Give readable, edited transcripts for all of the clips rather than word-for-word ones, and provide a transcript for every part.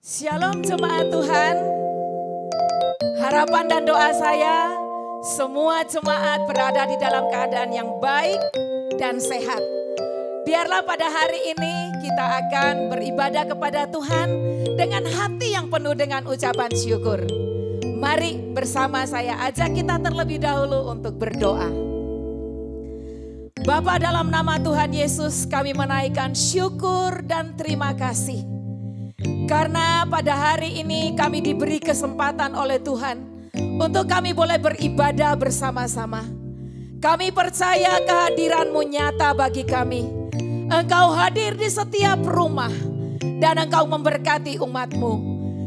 Shalom jemaat Tuhan, harapan dan doa saya semua jemaat berada di dalam keadaan yang baik dan sehat. Biarlah pada hari ini kita akan beribadah kepada Tuhan dengan hati yang penuh dengan ucapan syukur. Mari bersama saya ajak kita terlebih dahulu untuk berdoa. Bapa, dalam nama Tuhan Yesus kami menaikkan syukur dan terima kasih. Karena pada hari ini kami diberi kesempatan oleh Tuhan untuk kami boleh beribadah bersama-sama. Kami percaya kehadiran-Mu nyata bagi kami. Engkau hadir di setiap rumah dan Engkau memberkati umat-Mu.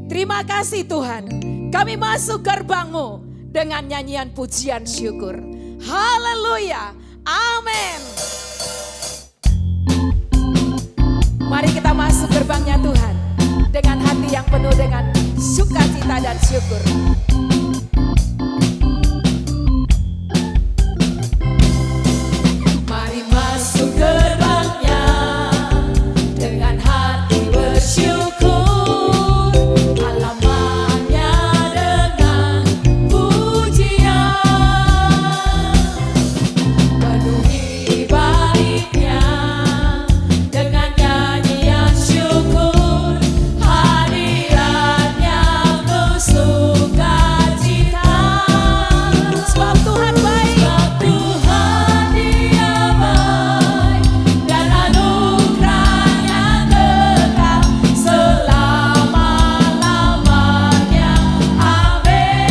Terima kasih Tuhan, kami masuk gerbang-Mu dengan nyanyian pujian syukur. Haleluya, amin. Mari kita masuk gerbangnya Tuhan dengan hati yang penuh dengan sukacita dan syukur. Mari masuk gerbangnya dengan hati bersyukur, halamannya dengan pujian, penuhi baitnya dengan nyanyian syukur. Sebab Tuhan baik, Dia baik, dan anugerahnya kekal selama-lamanya. Amin.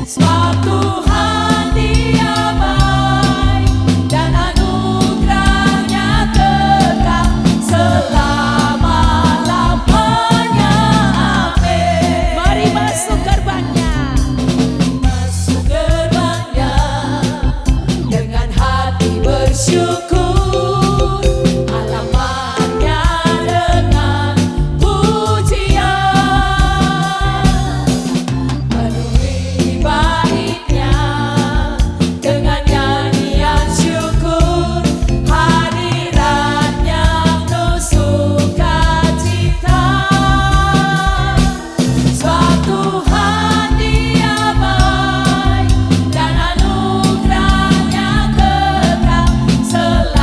Sebab Tuhan Dia baik, dan anugerahnya kekal selama-lamanya. Amin. Mari masuk gerbangnya. Bersyukur, halamannya dengan pujian, penuhi baitnya dengan nyanyian syukur, hadiratnya penuh sukacita. Sebab Tuhan Dia baik, dan anugerahnya kekal selama-lamanya.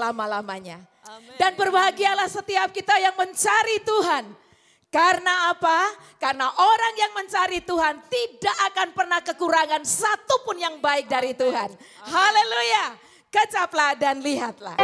selama-lamanya. Dan berbahagialah setiap kita yang mencari Tuhan. Karena apa? Karena orang yang mencari Tuhan tidak akan pernah kekurangan satupun yang baik dari Tuhan. Haleluya. Kecaplah dan lihatlah.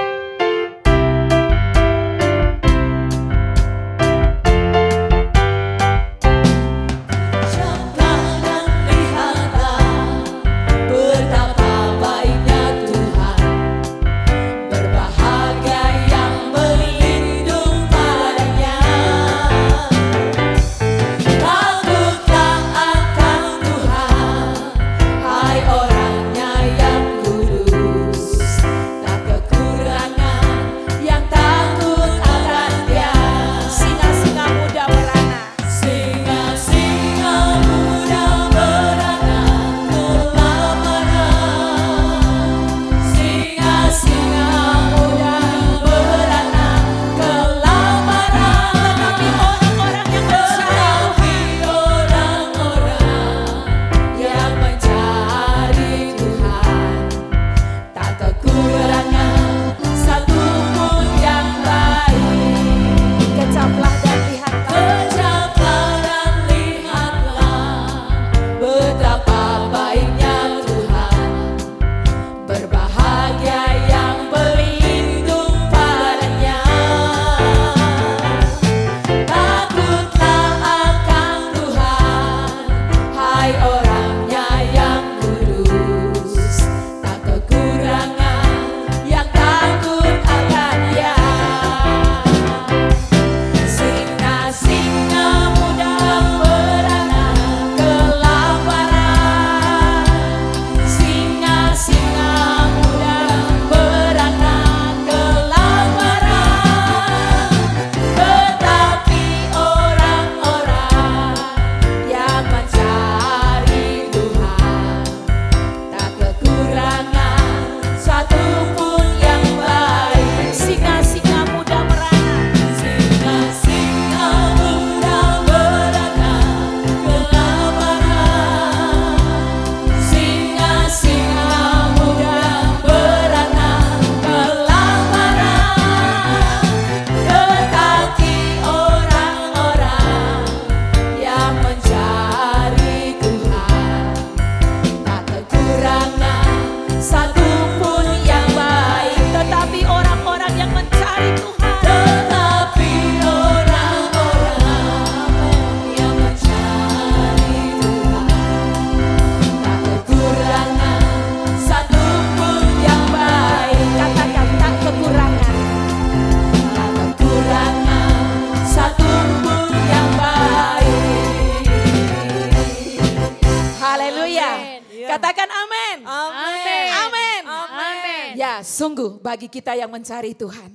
Katakan amin. Amin. Amin. Amin. Ya, sungguh bagi kita yang mencari Tuhan,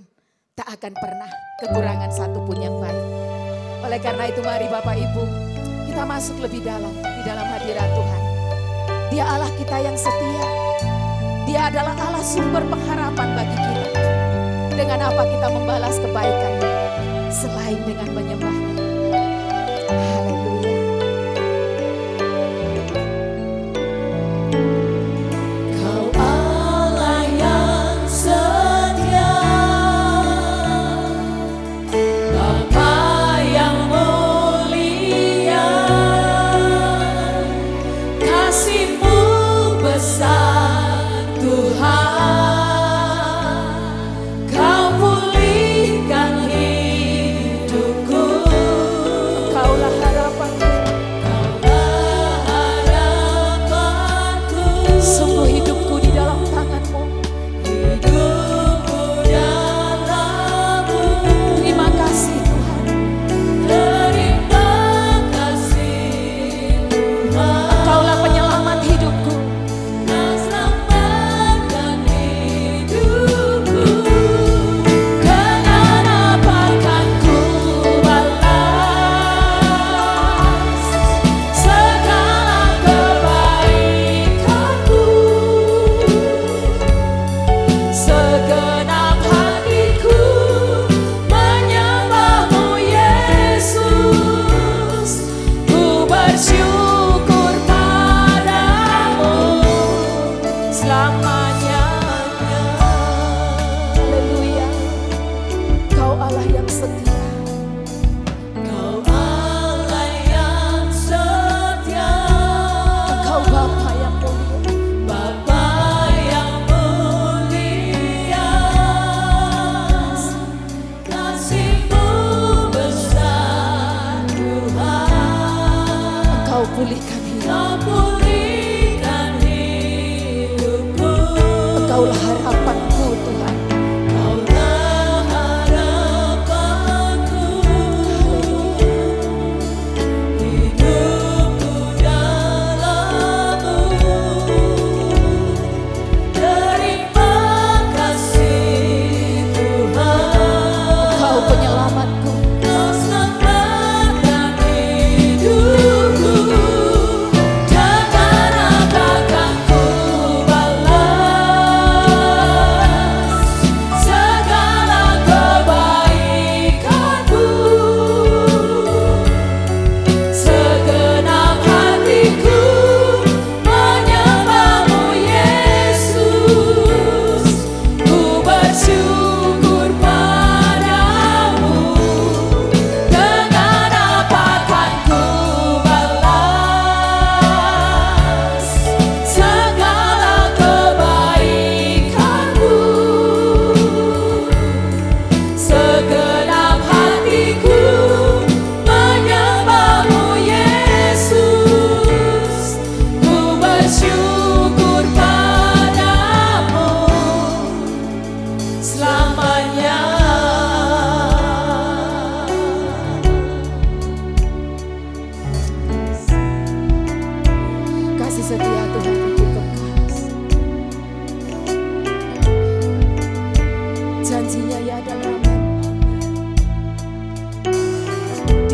tak akan pernah kekurangan satupun yang baik. Oleh karena itu mari Bapak Ibu, kita masuk lebih dalam di dalam hadirat Tuhan. Dia Allah kita yang setia. Dia adalah Allah sumber pengharapan bagi kita. Dengan apa kita membalas kebaikan selain dengan menyembahnya. Haleluya. Kau Allah yang setia, Bapa yang mulia, kasih-Mu besar Tuhan. Kau pulihkan hidupku. Engkaulah harapanku Tuhan.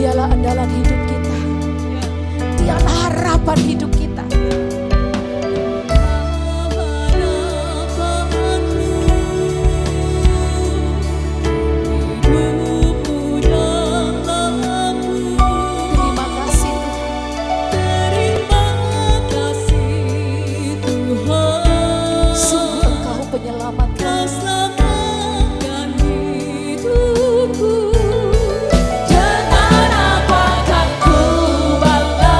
Dialah andalan hidup kita. Dialah harapan hidup kita. Terima kasih Tuhan. Sungguh Engkau penyelamat kami. Dengan apa akan ku balas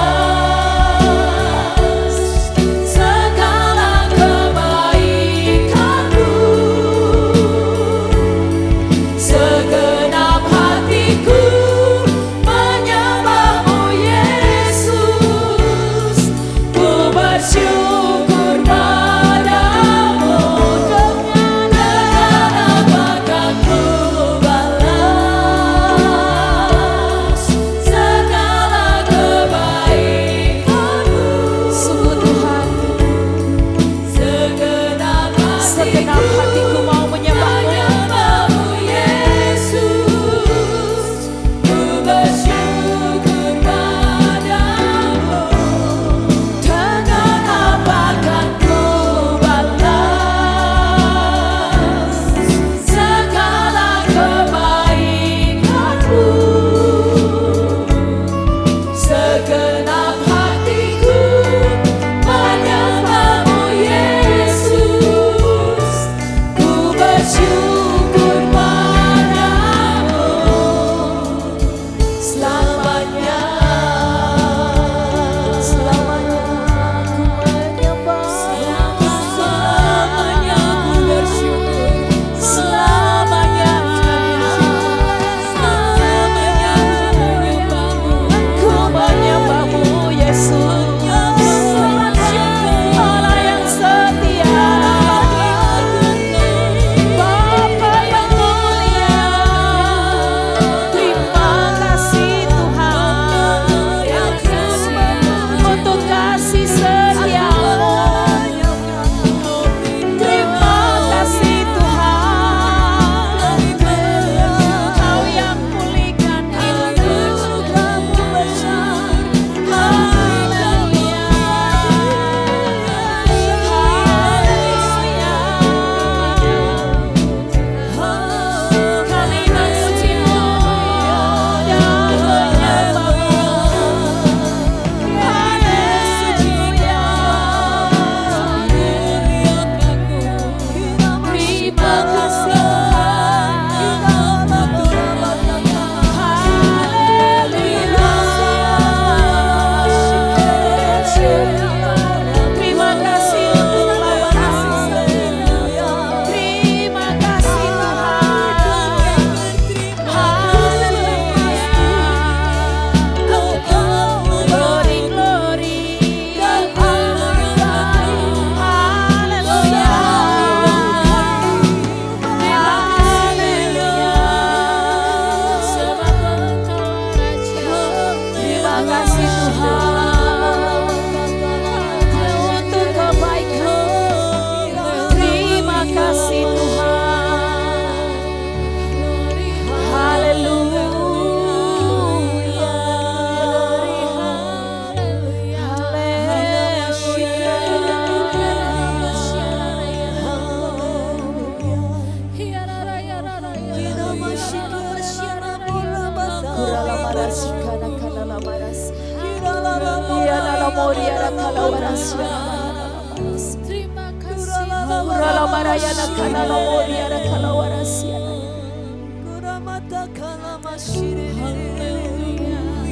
Terima kasih.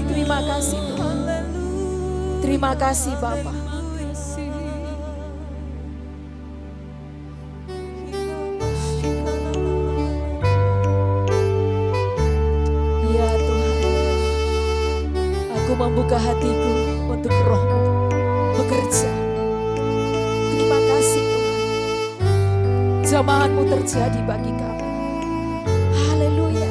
Terima kasih Tuhan. Terima kasih Bapa. Ya Tuhan, aku membuka hatiku untuk Roh-Mu bekerja. Terima kasih Tuhan. Jamahan-Mu terjadi bagi kami. Haleluya.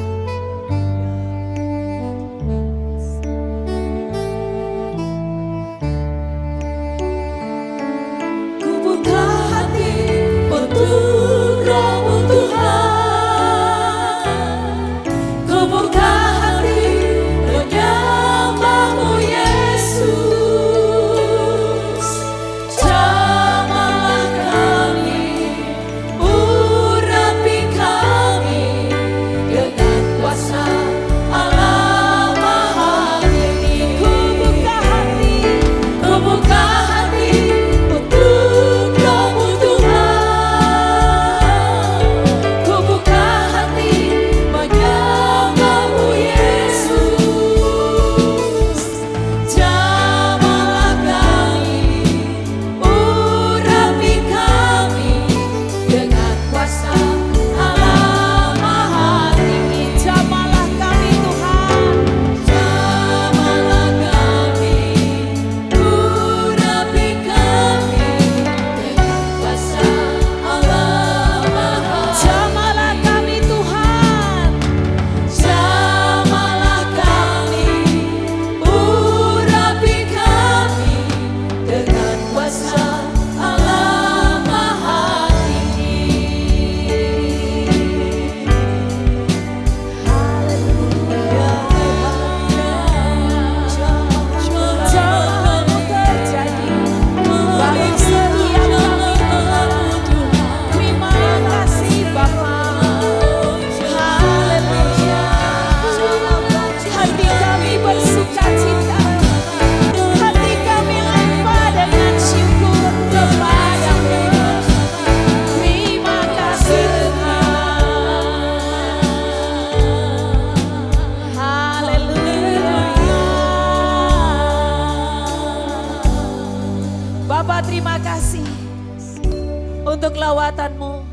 Untuk lawatan-Mu.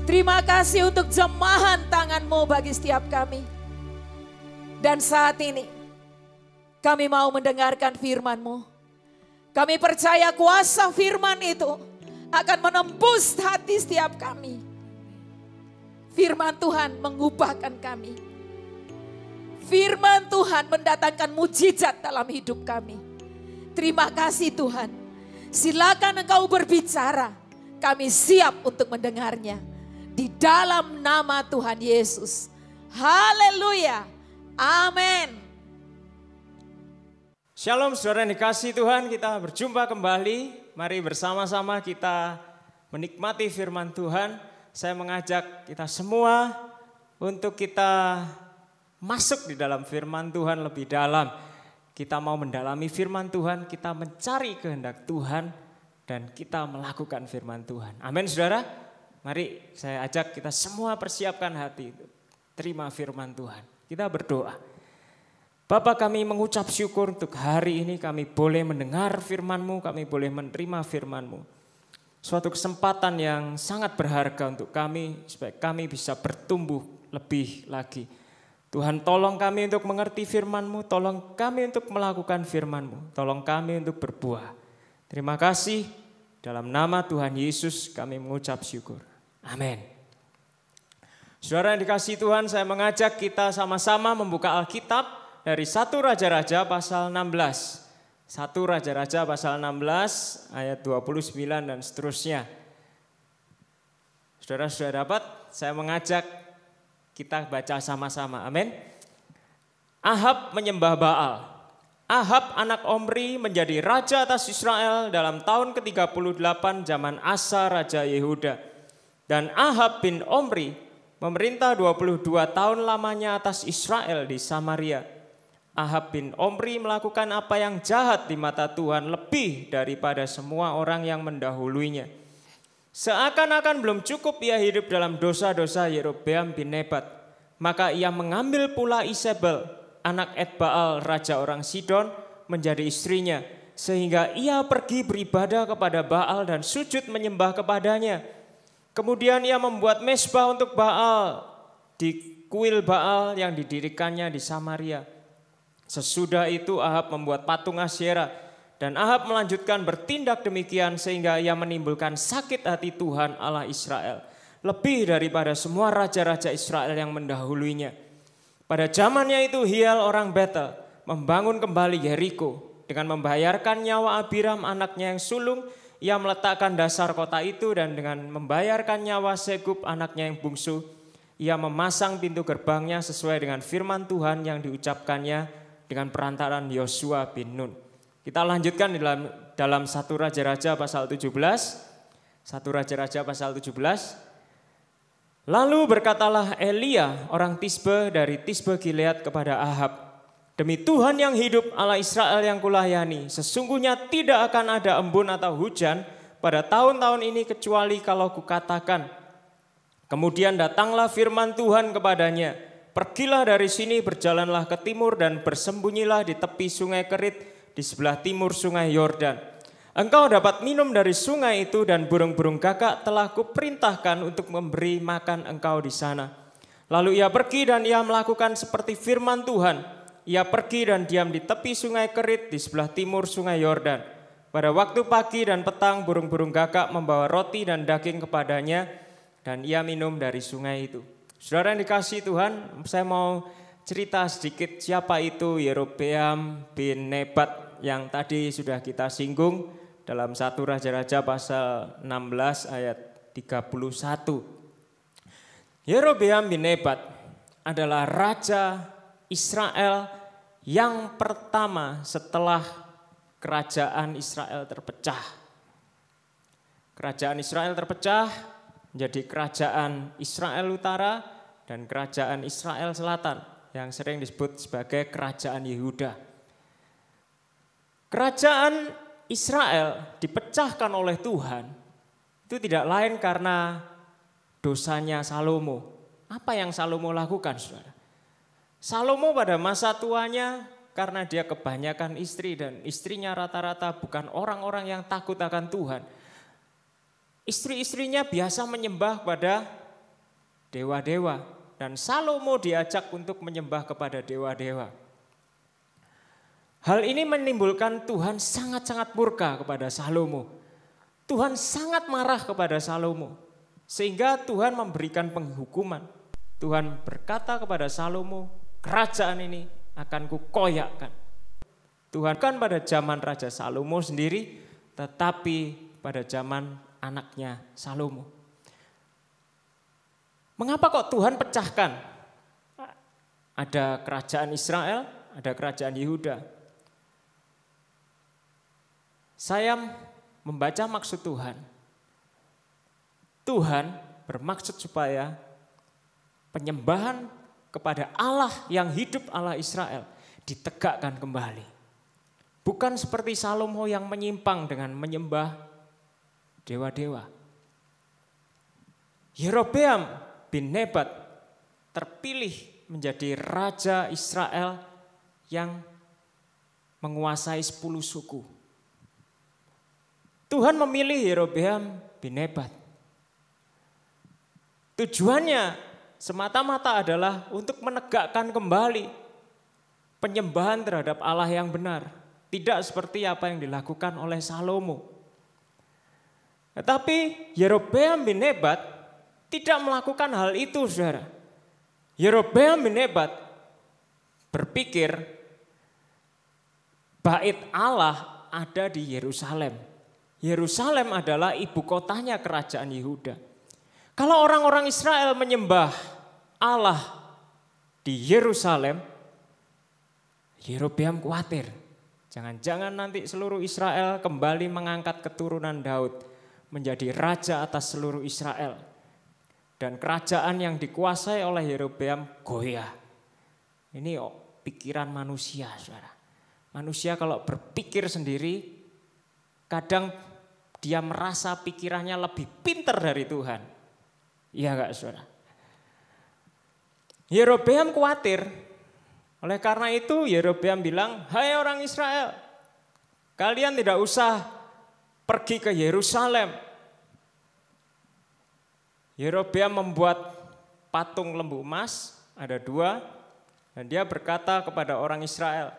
Terima kasih untuk jemahan tangan-Mu bagi setiap kami. Dan saat ini kami mau mendengarkan firman-Mu. Kami percaya kuasa firman itu akan menembus hati setiap kami. Firman Tuhan mengubahkan kami. Firman Tuhan mendatangkan mujizat dalam hidup kami. Terima kasih Tuhan. Silakan Engkau berbicara. Kami siap untuk mendengarnya. Di dalam nama Tuhan Yesus. Haleluya. Amin. Shalom saudara yang dikasihi Tuhan, kita berjumpa kembali. Mari bersama-sama kita menikmati firman Tuhan. Saya mengajak kita semua untuk kita masuk di dalam firman Tuhan lebih dalam. Kita mau mendalami firman Tuhan, kita mencari kehendak Tuhan. Dan kita melakukan firman Tuhan. Amin saudara. Mari saya ajak kita semua persiapkan hati. Terima firman Tuhan. Kita berdoa. Bapa, kami mengucap syukur untuk hari ini kami boleh mendengar firman-Mu. Kami boleh menerima firman-Mu. Suatu kesempatan yang sangat berharga untuk kami. Supaya kami bisa bertumbuh lebih lagi. Tuhan tolong kami untuk mengerti firman-Mu. Tolong kami untuk melakukan firman-Mu. Tolong kami untuk berbuah. Terima kasih, dalam nama Tuhan Yesus kami mengucap syukur. Amin. Saudara yang dikasihi Tuhan, saya mengajak kita sama-sama membuka Alkitab dari 1 Raja-Raja pasal 16. 1 Raja-Raja pasal 16 ayat 29 dan seterusnya. Saudara sudah dapat? Saya mengajak kita baca sama-sama. Amin. Ahab menyembah Baal. Ahab anak Omri menjadi raja atas Israel dalam tahun ke-38 zaman Asa Raja Yehuda. Dan Ahab bin Omri memerintah 22 tahun lamanya atas Israel di Samaria. Ahab bin Omri melakukan apa yang jahat di mata Tuhan lebih daripada semua orang yang mendahuluinya. Seakan-akan belum cukup ia hidup dalam dosa-dosa Yerobeam bin Nebat, maka ia mengambil pula Isabel, anak Etbaal, raja orang Sidon, menjadi istrinya, sehingga ia pergi beribadah kepada Baal dan sujud menyembah kepadanya. Kemudian ia membuat mezbah untuk Baal di kuil Baal yang didirikannya di Samaria. Sesudah itu Ahab membuat patung Asyera, dan Ahab melanjutkan bertindak demikian sehingga ia menimbulkan sakit hati Tuhan Allah Israel, lebih daripada semua raja-raja Israel yang mendahuluinya. Pada zamannya itu Hiel orang Betel membangun kembali Yeriko. Dengan membayarkan nyawa Abiram anaknya yang sulung, ia meletakkan dasar kota itu, dan dengan membayarkan nyawa Segub anaknya yang bungsu, ia memasang pintu gerbangnya sesuai dengan firman Tuhan yang diucapkannya dengan perantaran Yosua bin Nun. Kita lanjutkan dalam 1 Raja-Raja pasal 17. 1 Raja-Raja pasal 17. Lalu berkatalah Elia orang Tisbe dari Tisbe Gilead kepada Ahab, demi Tuhan yang hidup, Allah Israel yang kulayani, sesungguhnya tidak akan ada embun atau hujan pada tahun-tahun ini kecuali kalau kukatakan. Kemudian datanglah firman Tuhan kepadanya, pergilah dari sini, berjalanlah ke timur dan bersembunyilah di tepi sungai Kerit di sebelah timur sungai Yordan. Engkau dapat minum dari sungai itu, dan burung-burung gagak telah kuperintahkan untuk memberi makan engkau di sana. Lalu ia pergi dan ia melakukan seperti firman Tuhan. Ia pergi dan diam di tepi sungai Kerit di sebelah timur sungai Yordan. Pada waktu pagi dan petang burung-burung gagak membawa roti dan daging kepadanya, dan ia minum dari sungai itu. Saudara yang dikasihi Tuhan, saya mau cerita sedikit siapa itu Yerobeam bin Nebat yang tadi sudah kita singgung dalam 1 Raja-Raja pasal 16 ayat 31. Yerobeam bin Nebat adalah raja Israel yang pertama setelah kerajaan Israel terpecah. Kerajaan Israel terpecah menjadi kerajaan Israel Utara dan kerajaan Israel Selatan yang sering disebut sebagai kerajaan Yehuda. Kerajaan Israel dipecahkan oleh Tuhan itu tidak lain karena dosanya Salomo. Apa yang Salomo lakukan, saudara? Salomo pada masa tuanya karena dia kebanyakan istri dan istrinya rata-rata bukan orang-orang yang takut akan Tuhan. Istri-istrinya biasa menyembah pada dewa-dewa dan Salomo diajak untuk menyembah kepada dewa-dewa. Hal ini menimbulkan Tuhan sangat-sangat murka kepada Salomo. Tuhan sangat marah kepada Salomo sehingga Tuhan memberikan penghukuman. Tuhan berkata kepada Salomo, kerajaan ini akan kukoyakkan. Tuhan kan pada zaman Raja Salomo sendiri, tetapi pada zaman anaknya Salomo. Mengapa kok Tuhan pecahkan? Ada kerajaan Israel, ada kerajaan Yehuda. Saya membaca maksud Tuhan. Tuhan bermaksud supaya penyembahan kepada Allah yang hidup, Allah Israel, ditegakkan kembali. Bukan seperti Salomo yang menyimpang dengan menyembah dewa-dewa. Yerobeam bin Nebat terpilih menjadi raja Israel yang menguasai 10 suku. Tuhan memilih Yerobeam bin Nebat. Tujuannya semata-mata adalah untuk menegakkan kembali penyembahan terhadap Allah yang benar. Tidak seperti apa yang dilakukan oleh Salomo. Tetapi Yerobeam bin Nebat tidak melakukan hal itu, saudara. Yerobeam bin Nebat berpikir bait Allah ada di Yerusalem. Yerusalem adalah ibu kotanya kerajaan Yehuda. Kalau orang-orang Israel menyembah Allah di Yerusalem, Yerobeam khawatir. Jangan-jangan nanti seluruh Israel kembali mengangkat keturunan Daud menjadi raja atas seluruh Israel. Dan kerajaan yang dikuasai oleh Yerobeam goyah. Ini pikiran manusia, saudara. Manusia kalau berpikir sendiri, kadang dia merasa pikirannya lebih pintar dari Tuhan. Iya enggak, saudara? Yerobeam khawatir. Oleh karena itu Yerobeam bilang, hai orang Israel, kalian tidak usah pergi ke Yerusalem. Yerobeam membuat patung lembu emas, ada 2, dan dia berkata kepada orang Israel,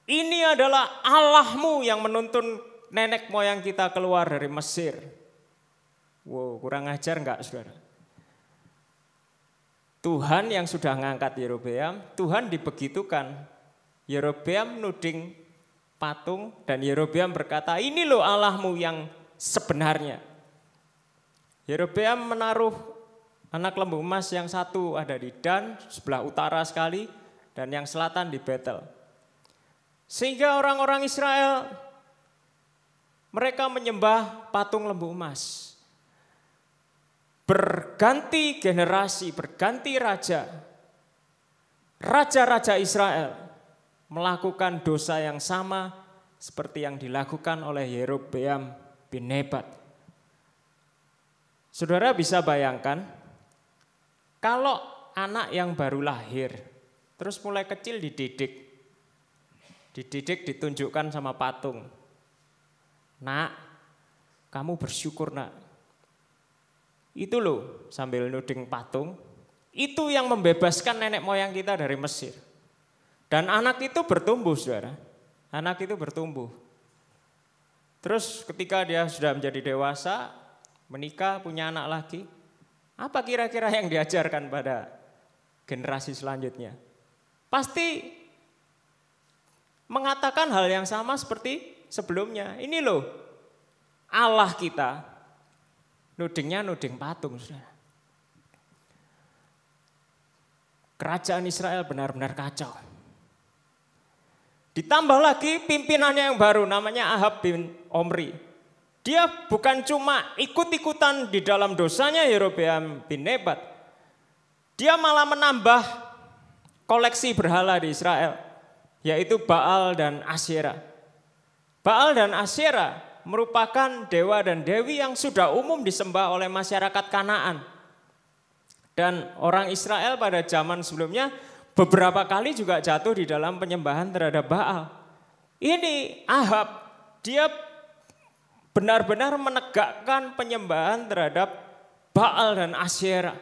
ini adalah Allahmu yang menuntun nenek moyang kita keluar dari Mesir. Wow, kurang ajar enggak, saudara? Tuhan yang sudah mengangkat Yerobeam, Tuhan dibegitukan. Yerobeam nuding patung dan Yerobeam berkata, ini loh Allahmu yang sebenarnya. Yerobeam menaruh anak lembu emas yang satu ada di Dan, sebelah utara sekali, dan yang selatan di Betel. Sehingga orang-orang Israel, mereka menyembah patung lembu emas. Berganti generasi, berganti raja. Raja-raja Israel melakukan dosa yang sama seperti yang dilakukan oleh Yerobeam bin Nebat. Saudara bisa bayangkan, kalau anak yang baru lahir, terus mulai kecil dididik, ditunjukkan sama patung. Nak, kamu bersyukur nak. Itu loh sambil nuding patung, itu yang membebaskan nenek moyang kita dari Mesir. Dan anak itu bertumbuh, saudara. Anak itu bertumbuh. Terus ketika dia sudah menjadi dewasa, menikah, punya anak lagi, apa kira-kira yang diajarkan pada generasi selanjutnya? Pasti mengatakan hal yang sama seperti sebelumnya. Ini loh Allah kita. Nudingnya nuding patung, saudara. Kerajaan Israel benar-benar kacau. Ditambah lagi pimpinannya yang baru, namanya Ahab bin Omri. Dia bukan cuma ikut-ikutan di dalam dosanya Yerobeam bin Nebat. Dia malah menambah koleksi berhala di Israel, yaitu Baal dan Asyera. Baal dan Asyera merupakan dewa dan dewi yang sudah umum disembah oleh masyarakat Kanaan. Dan orang Israel pada zaman sebelumnya beberapa kali juga jatuh di dalam penyembahan terhadap Baal. Ini Ahab, dia benar-benar menegakkan penyembahan terhadap Baal dan Asyera.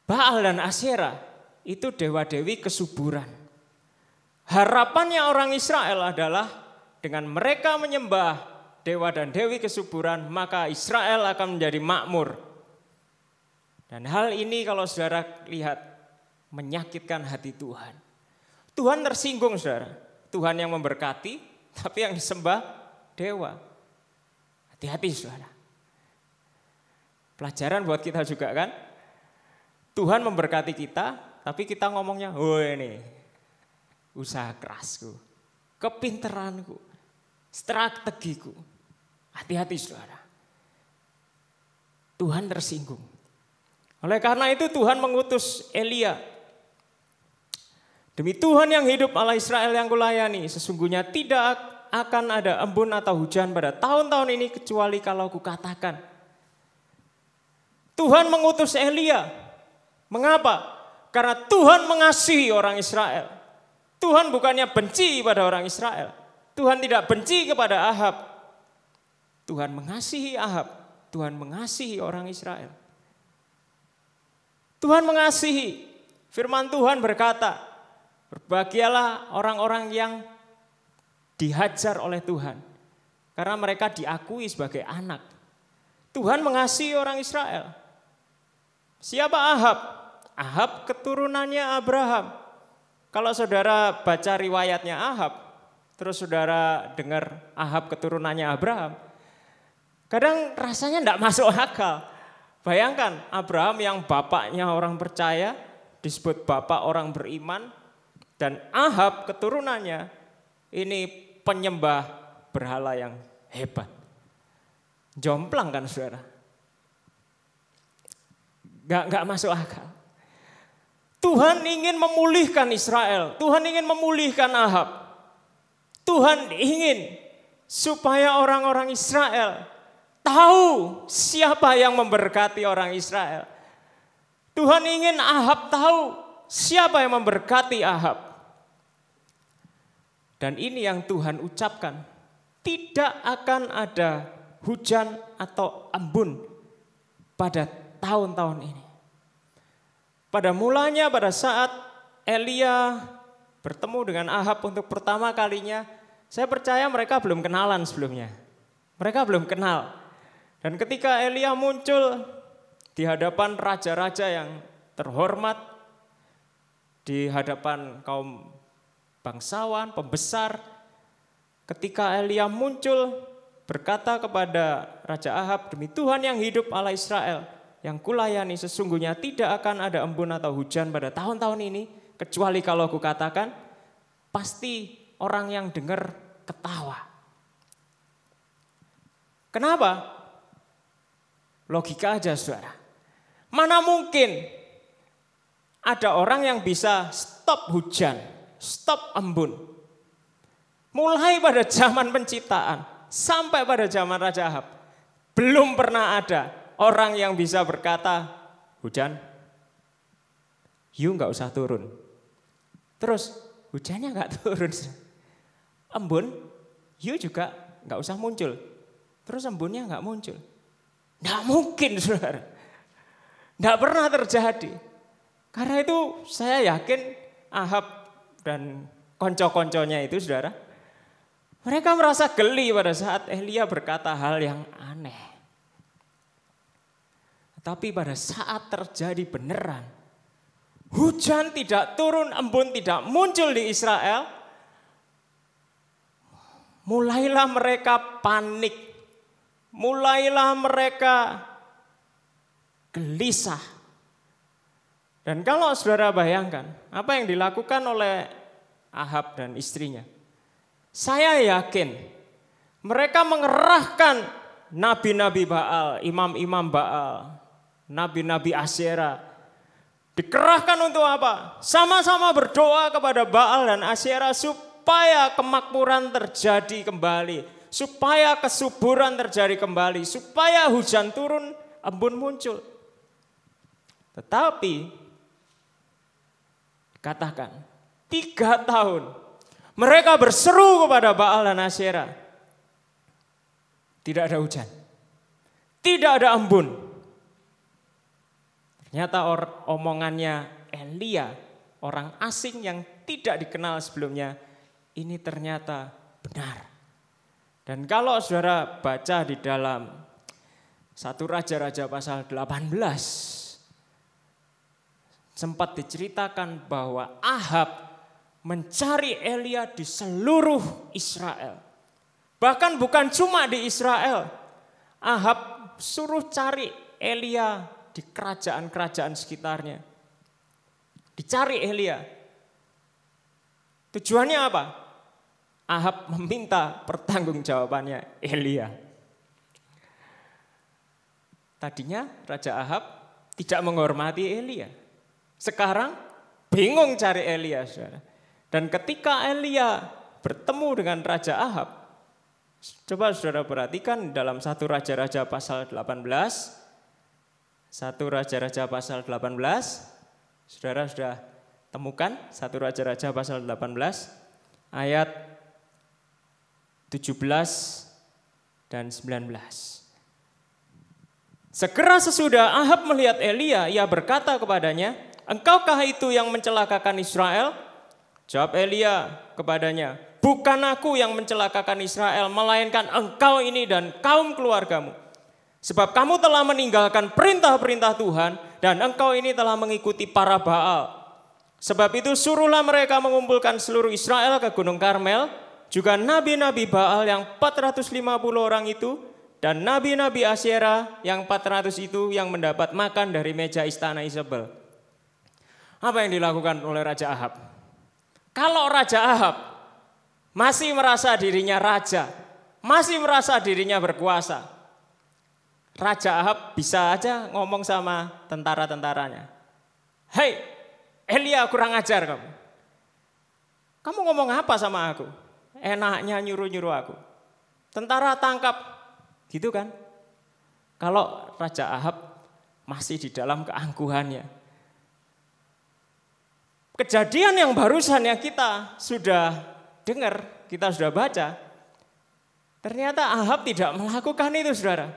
Baal dan Asyera itu dewa-dewi kesuburan. Harapannya orang Israel adalah dengan mereka menyembah dewa dan dewi kesuburan, maka Israel akan menjadi makmur. Dan hal ini kalau saudara lihat menyakitkan hati Tuhan. Tuhan tersinggung, saudara. Tuhan yang memberkati, tapi yang disembah dewa. Hati-hati, saudara. Pelajaran buat kita juga kan. Tuhan memberkati kita, tapi kita ngomongnya, oh ini usaha kerasku, kepinteranku, strategiku. Hati-hati, saudara. Tuhan tersinggung. Oleh karena itu Tuhan mengutus Elia. Demi Tuhan yang hidup, Allah Israel yang kulayani, sesungguhnya tidak akan ada embun atau hujan pada tahun-tahun ini kecuali kalau kukatakan. Tuhan mengutus Elia. Mengapa? Karena Tuhan mengasihi orang Israel. Tuhan bukannya benci pada orang Israel. Tuhan tidak benci kepada Ahab. Tuhan mengasihi Ahab. Tuhan mengasihi orang Israel. Tuhan mengasihi. Firman Tuhan berkata, berbahagialah orang-orang yang dihajar oleh Tuhan. Karena mereka diakui sebagai anak. Tuhan mengasihi orang Israel. Siapa Ahab? Ahab keturunannya Abraham. Kalau saudara baca riwayatnya Ahab, terus saudara dengar Ahab keturunannya Abraham, kadang rasanya tidak masuk akal. Bayangkan Abraham yang bapaknya orang percaya, disebut bapak orang beriman, dan Ahab keturunannya ini penyembah berhala yang hebat. Jomplang kan, saudara? Gak masuk akal. Tuhan ingin memulihkan Israel. Tuhan ingin memulihkan Ahab. Tuhan ingin supaya orang-orang Israel tahu siapa yang memberkati orang Israel. Tuhan ingin Ahab tahu siapa yang memberkati Ahab. Dan ini yang Tuhan ucapkan. Tidak akan ada hujan atau embun pada tahun-tahun ini. Pada mulanya pada saat Elia bertemu dengan Ahab untuk pertama kalinya, saya percaya mereka belum kenalan sebelumnya. Mereka belum kenal. Dan ketika Elia muncul di hadapan raja-raja yang terhormat, di hadapan kaum bangsawan, pembesar, ketika Elia muncul berkata kepada Raja Ahab, demi Tuhan yang hidup Allah Israel, yang kulayani sesungguhnya tidak akan ada embun atau hujan pada tahun-tahun ini, kecuali kalau aku katakan, pasti orang yang dengar ketawa. Kenapa? Logika aja saudara. Mana mungkin ada orang yang bisa stop hujan, stop embun. Mulai pada zaman penciptaan sampai pada zaman Raja Ahab, belum pernah ada orang yang bisa berkata, hujan, you nggak usah turun. Terus hujannya nggak turun. Embun, you juga nggak usah muncul. Terus embunnya nggak muncul. Nggak mungkin saudara. Nggak pernah terjadi. Karena itu saya yakin Ahab dan konco-konconya itu saudara, mereka merasa geli pada saat Elia berkata hal yang aneh. Tapi pada saat terjadi beneran, hujan tidak turun, embun tidak muncul di Israel, mulailah mereka panik, mulailah mereka gelisah. Dan kalau saudara bayangkan apa yang dilakukan oleh Ahab dan istrinya, saya yakin mereka mengerahkan nabi-nabi Baal, imam-imam Baal, nabi-nabi Asyera. Dikerahkan untuk apa? Sama-sama berdoa kepada Baal dan Asyera supaya kemakmuran terjadi kembali, supaya kesuburan terjadi kembali, supaya hujan turun, embun muncul. Tetapi katakan 3 tahun mereka berseru kepada Baal dan Asyera. Tidak ada hujan. Tidak ada embun. Ternyata omongannya Elia, orang asing yang tidak dikenal sebelumnya, ini ternyata benar. Dan kalau saudara baca di dalam 1 Raja-Raja pasal 18, sempat diceritakan bahwa Ahab mencari Elia di seluruh Israel. Bahkan bukan cuma di Israel. Ahab suruh cari Elia di kerajaan-kerajaan sekitarnya. Dicari Elia. Tujuannya apa? Ahab meminta pertanggungjawabannya Elia. Tadinya Raja Ahab tidak menghormati Elia. Sekarang bingung cari Elia, saudara. Dan ketika Elia bertemu dengan Raja Ahab, coba saudara perhatikan dalam 1 Raja-Raja pasal 18, 1 Raja-Raja pasal 18, saudara sudah temukan 1 Raja-Raja pasal 18, ayat 17 dan 19. Segera sesudah Ahab melihat Elia, ia berkata kepadanya, engkaukah itu yang mencelakakan Israel? Jawab Elia kepadanya, bukan aku yang mencelakakan Israel, melainkan engkau ini dan kaum keluargamu. Sebab kamu telah meninggalkan perintah-perintah Tuhan dan engkau ini telah mengikuti para Baal. Sebab itu suruhlah mereka mengumpulkan seluruh Israel ke Gunung Karmel, juga nabi-nabi Baal yang 450 orang itu, dan nabi-nabi Asyera yang 400 itu yang mendapat makan dari meja istana Isabel. Apa yang dilakukan oleh Raja Ahab? Kalau Raja Ahab masih merasa dirinya raja, masih merasa dirinya berkuasa, Raja Ahab bisa aja ngomong sama tentara-tentaranya. Hei, Elia kurang ajar kamu. Kamu ngomong apa sama aku? Enaknya nyuruh-nyuruh aku. Tentara tangkap, gitu kan? Kalau Raja Ahab masih di dalam keangkuhannya. Kejadian yang barusan yang kita sudah dengar, kita sudah baca. Ternyata Ahab tidak melakukan itu, saudara.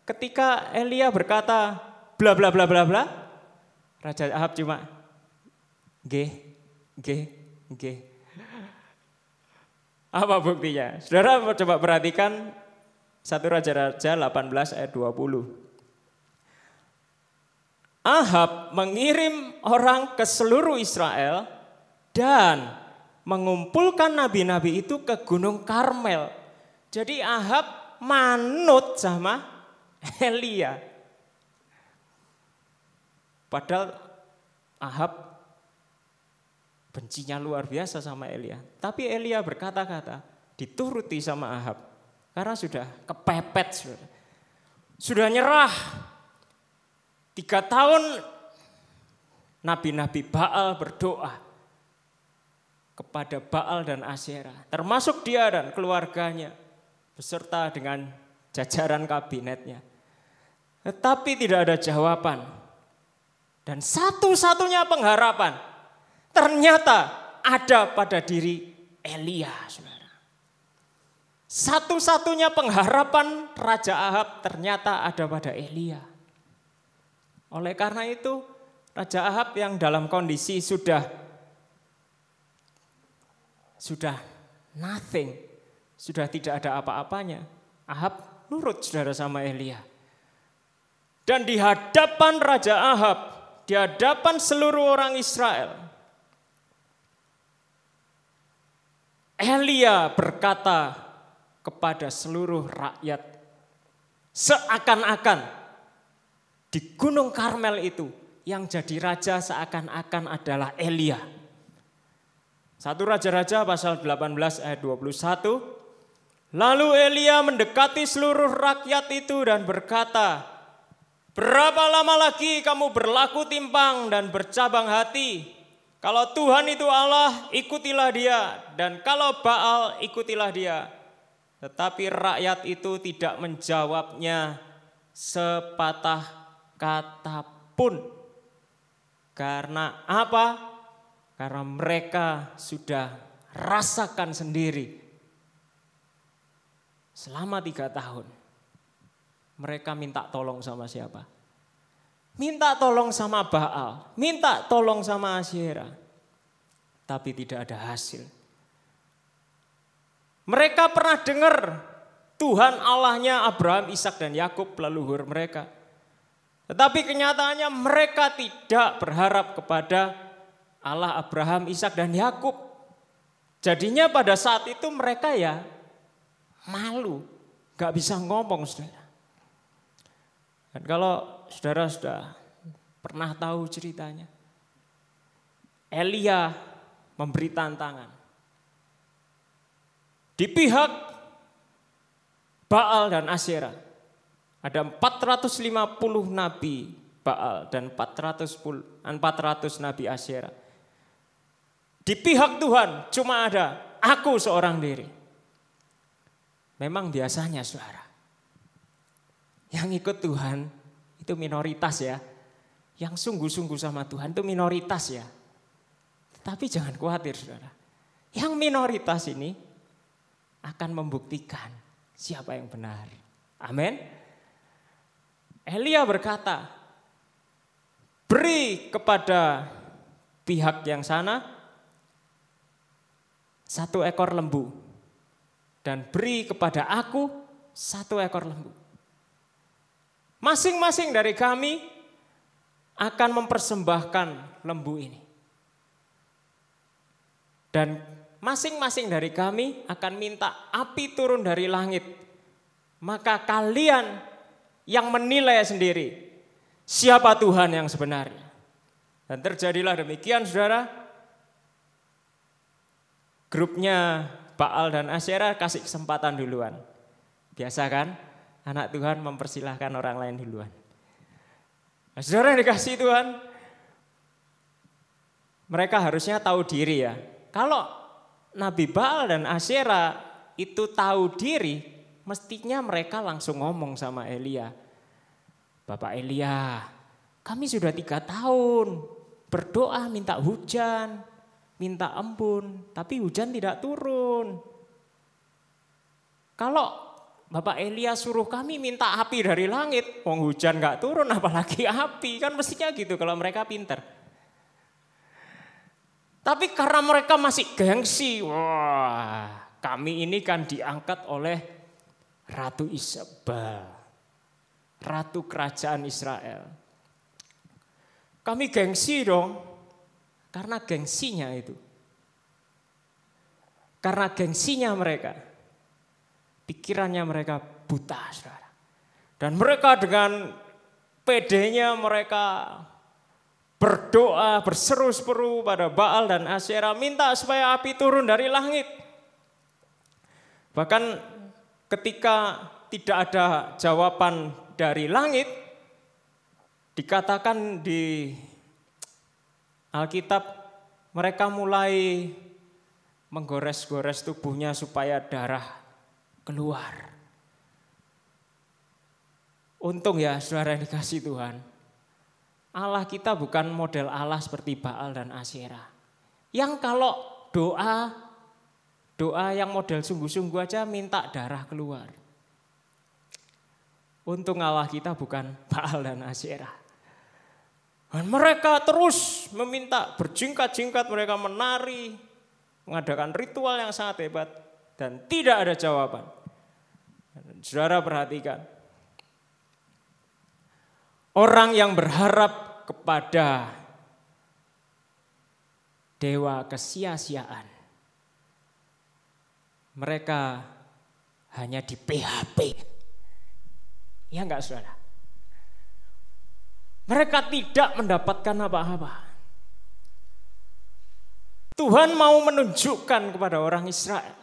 Ketika Elia berkata, bla bla bla bla bla, Raja Ahab cuma, G. Apa buktinya? Saudara coba perhatikan 1 Raja-Raja 18 ayat 20. Ahab mengirim orang ke seluruh Israel dan mengumpulkan nabi-nabi itu ke Gunung Karmel. Jadi Ahab manut sama Elia. Padahal Ahab bencinya luar biasa sama Elia. Tapi Elia berkata-kata, dituruti sama Ahab. Karena sudah kepepet, sudah nyerah. 3 tahun nabi-nabi Baal berdoa kepada Baal dan Asyera. Termasuk dia dan keluarganya, beserta dengan jajaran kabinetnya. Tetapi tidak ada jawaban. Dan satu-satunya pengharapan ternyata ada pada diri Elia, saudara. Satu-satunya pengharapan Raja Ahab ternyata ada pada Elia. Oleh karena itu, Raja Ahab yang dalam kondisi sudah nothing, sudah tidak ada apa-apanya, Ahab nurut, saudara, sama Elia. Dan di hadapan Raja Ahab, di hadapan seluruh orang Israel, Elia berkata kepada seluruh rakyat, seakan-akan di Gunung Karmel itu yang jadi raja seakan-akan adalah Elia. 1 Raja-Raja pasal 18 ayat 21. Lalu Elia mendekati seluruh rakyat itu dan berkata, berapa lama lagi kamu berlaku timpang dan bercabang hati? Kalau Tuhan itu Allah, ikutilah dia. Dan kalau Baal, ikutilah dia. Tetapi rakyat itu tidak menjawabnya sepatah kata pun. Karena apa? Karena mereka sudah rasakan sendiri. Selama 3 tahun. Mereka minta tolong sama siapa? Minta tolong sama Baal, minta tolong sama Asyera. Tapi tidak ada hasil. Mereka pernah dengar Tuhan Allahnya Abraham, Ishak dan Yakub leluhur mereka. Tetapi kenyataannya mereka tidak berharap kepada Allah Abraham, Ishak dan Yakub. Jadinya pada saat itu mereka ya malu, gak bisa ngomong, saudara. Dan kalau saudara sudah pernah tahu ceritanya, Elia memberi tantangan. Di pihak Baal dan Asyera ada 450 nabi Baal dan 400 nabi Asyera. Di pihak Tuhan cuma ada aku seorang diri. Memang biasanya, saudara, yang ikut Tuhan itu minoritas ya. Yang sungguh-sungguh sama Tuhan itu minoritas ya. Tapi jangan khawatir, saudara. Yang minoritas ini akan membuktikan siapa yang benar. Amin. Elia berkata, beri kepada pihak yang sana 1 ekor lembu. Dan beri kepada aku 1 ekor lembu. Masing-masing dari kami akan mempersembahkan lembu ini. Dan masing-masing dari kami akan minta api turun dari langit. Maka kalian yang menilai sendiri siapa Tuhan yang sebenarnya. Dan terjadilah demikian, saudara. Grupnya Baal dan Asyera kasih kesempatan duluan. Biasa kan? Anak Tuhan mempersilahkan orang lain duluan. Nah, saudara yang dikasihi Tuhan, mereka harusnya tahu diri ya. Kalau Nabi Baal dan Asyera itu tahu diri, mestinya mereka langsung ngomong sama Elia. Bapak Elia, kami sudah 3 tahun berdoa minta hujan, minta embun, tapi hujan tidak turun. Kalau Bapak Elia suruh kami minta api dari langit, hujan gak turun apalagi api, kan mestinya gitu kalau mereka pinter. Tapi karena mereka masih gengsi, wah kami ini kan diangkat oleh Ratu Isabel, Ratu Kerajaan Israel. Kami gengsi dong, karena gengsinya itu. Karena gengsinya mereka, pikirannya mereka buta, saudara. Dan mereka dengan pedenya mereka berdoa, berseru-seru pada Baal dan Asyera, minta supaya api turun dari langit. Bahkan ketika tidak ada jawaban dari langit, dikatakan di Alkitab mereka mulai menggores-gores tubuhnya supaya darah keluar. Untung ya saudara yang dikasih Tuhan, Allah kita bukan model Allah seperti Baal dan Asyera. Yang kalau doa yang model sungguh-sungguh aja minta darah keluar. Untung Allah kita bukan Baal dan Asyera. Dan mereka terus meminta, berjingkat-jingkat, mereka menari, mengadakan ritual yang sangat hebat, dan tidak ada jawaban. Dan saudara perhatikan, orang yang berharap kepada dewa kesia-siaan, mereka hanya di PHP. Ya enggak saudara? Mereka tidak mendapatkan apa-apa. Tuhan mau menunjukkan kepada orang Israel,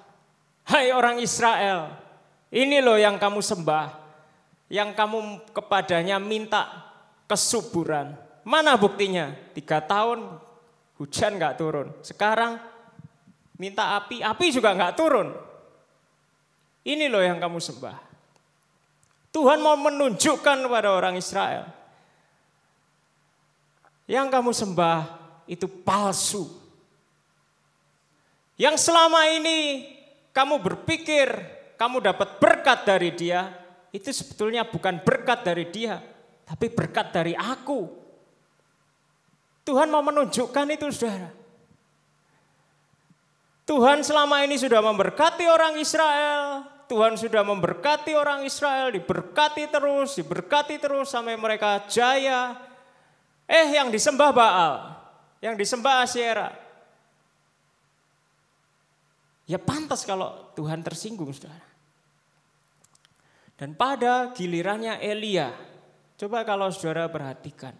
hai orang Israel, ini loh yang kamu sembah, yang kamu kepadanya minta kesuburan. Mana buktinya? 3 tahun hujan gak turun. Sekarang minta api, api juga gak turun. Ini loh yang kamu sembah. Tuhan mau menunjukkan kepada orang Israel, yang kamu sembah itu palsu. Yang selama ini kamu berpikir kamu dapat berkat dari dia, itu sebetulnya bukan berkat dari dia, tapi berkat dari aku. Tuhan mau menunjukkan itu saudara. Tuhan selama ini sudah memberkati orang Israel. Tuhan sudah memberkati orang Israel, diberkati terus sampai mereka jaya. Yang disembah Baal, yang disembah Asyera. Ya pantas kalau Tuhan tersinggung saudara. Dan pada gilirannya Elia, coba kalau saudara perhatikan.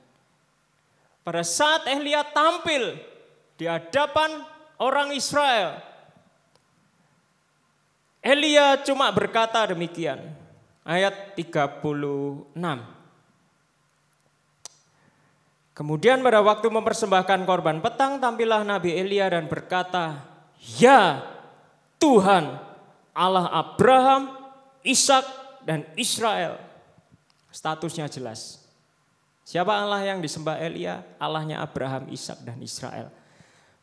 Pada saat Elia tampil di hadapan orang Israel, Elia cuma berkata demikian, ayat 36. Kemudian pada waktu mempersembahkan korban petang, tampillah Nabi Elia dan berkata, ya Tuhan Allah Abraham, Ishak dan Israel. Statusnya jelas. Siapa Allah yang disembah Elia? Allahnya Abraham, Ishak dan Israel.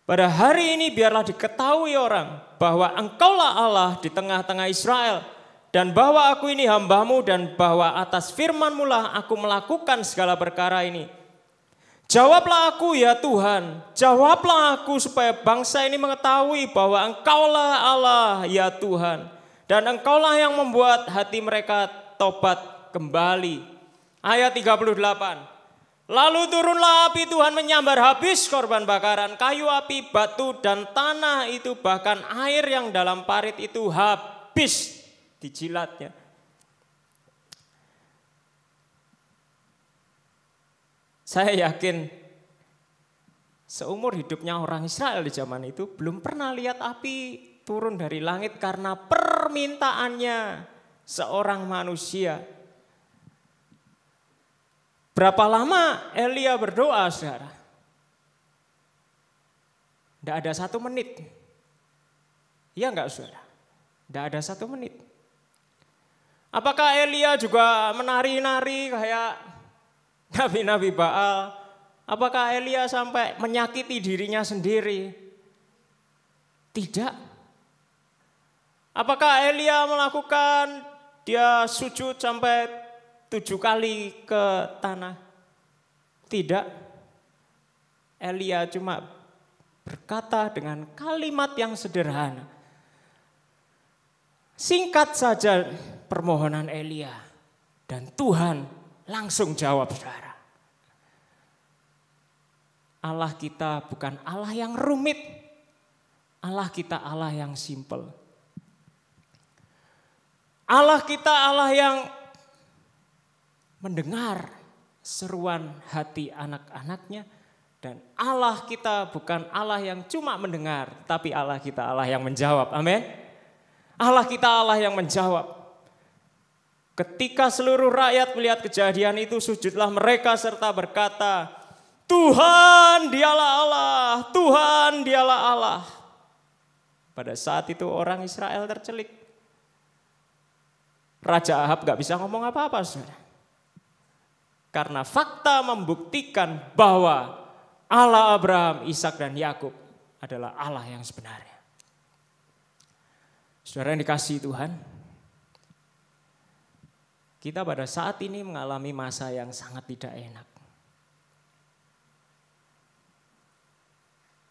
Pada hari ini biarlah diketahui orang bahwa engkaulah Allah di tengah-tengah Israel, dan bahwa aku ini hambamu, dan bahwa atas firman-Mu lah aku melakukan segala perkara ini. Jawablah aku ya Tuhan, jawablah aku supaya bangsa ini mengetahui bahwa engkaulah Allah ya Tuhan. Dan engkaulah yang membuat hati mereka tobat kembali. Ayat 38. Lalu turunlah api Tuhan menyambar habis korban bakaran, kayu api, batu dan tanah itu, bahkan air yang dalam parit itu habis dijilatnya. Saya yakin seumur hidupnya orang Israel di zaman itu belum pernah lihat api turun dari langit karena permintaannya seorang manusia. Berapa lama Elia berdoa, saudara? Tidak ada 1 menit. Iya enggak saudara? Tidak ada 1 menit. Apakah Elia juga menari-nari kayak nabi-nabi Baal? Apakah Elia sampai menyakiti dirinya sendiri? Tidak. Apakah Elia melakukan dia sujud sampai 7 kali ke tanah? Tidak. Elia cuma berkata dengan kalimat yang sederhana. Singkat saja permohonan Elia dan Tuhan langsung jawab saudara. Allah kita bukan Allah yang rumit. Allah kita Allah yang simple. Allah kita Allah yang mendengar seruan hati anak-anaknya. Dan Allah kita bukan Allah yang cuma mendengar, tapi Allah kita Allah yang menjawab. Amin. Allah kita Allah yang menjawab. Ketika seluruh rakyat melihat kejadian itu, sujudlah mereka serta berkata, Tuhan dialah Allah, Tuhan dialah Allah. Pada saat itu orang Israel tercelik. Raja Ahab gak bisa ngomong apa-apa saudara. Karena fakta membuktikan bahwa Allah Abraham, Ishak dan Yakub adalah Allah yang sebenarnya. Saudara yang dikasihi Tuhan, kita pada saat ini mengalami masa yang sangat tidak enak.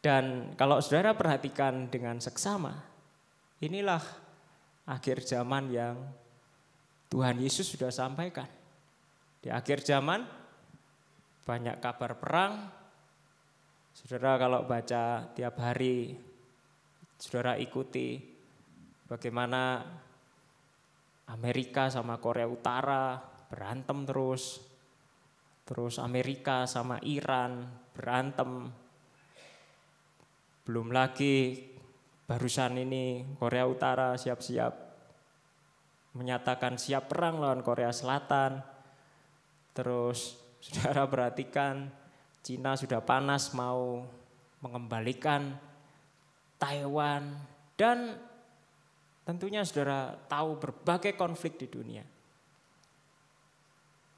Dan kalau saudara perhatikan dengan seksama, inilah akhir zaman yang Tuhan Yesus sudah sampaikan. Di akhir zaman banyak kabar perang. Saudara kalau baca tiap hari, saudara ikuti bagaimana Amerika sama Korea Utara berantem terus. Terus Amerika sama Iran berantem. Belum lagi barusan ini Korea Utara siap-siap menyatakan siap perang lawan Korea Selatan. Terus saudara perhatikan Cina sudah panas mau mengembalikan Taiwan dan tentunya saudara tahu berbagai konflik di dunia.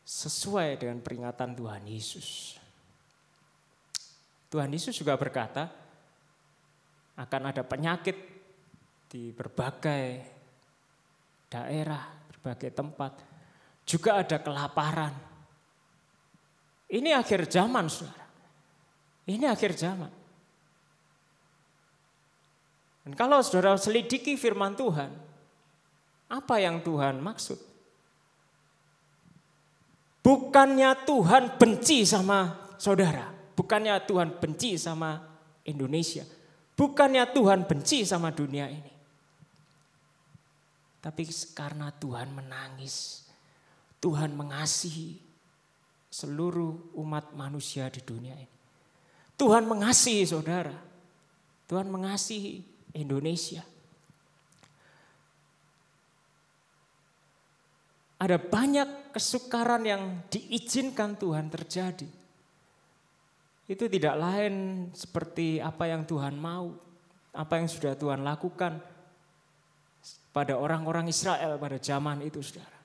Sesuai dengan peringatan Tuhan Yesus. Tuhan Yesus juga berkata akan ada penyakit di berbagai daerah, berbagai tempat. Juga ada kelaparan. Ini akhir zaman, saudara. Ini akhir zaman. Dan kalau saudara selidiki firman Tuhan, apa yang Tuhan maksud? Bukannya Tuhan benci sama saudara. Bukannya Tuhan benci sama Indonesia. Bukannya Tuhan benci sama dunia ini. Tapi karena Tuhan menangis. Tuhan mengasihi seluruh umat manusia di dunia ini. Tuhan mengasihi saudara. Tuhan mengasihi Indonesia. Ada banyak kesukaran yang diizinkan Tuhan terjadi. Itu tidak lain seperti apa yang Tuhan mau. Apa yang sudah Tuhan lakukan pada orang-orang Israel pada zaman itu saudara.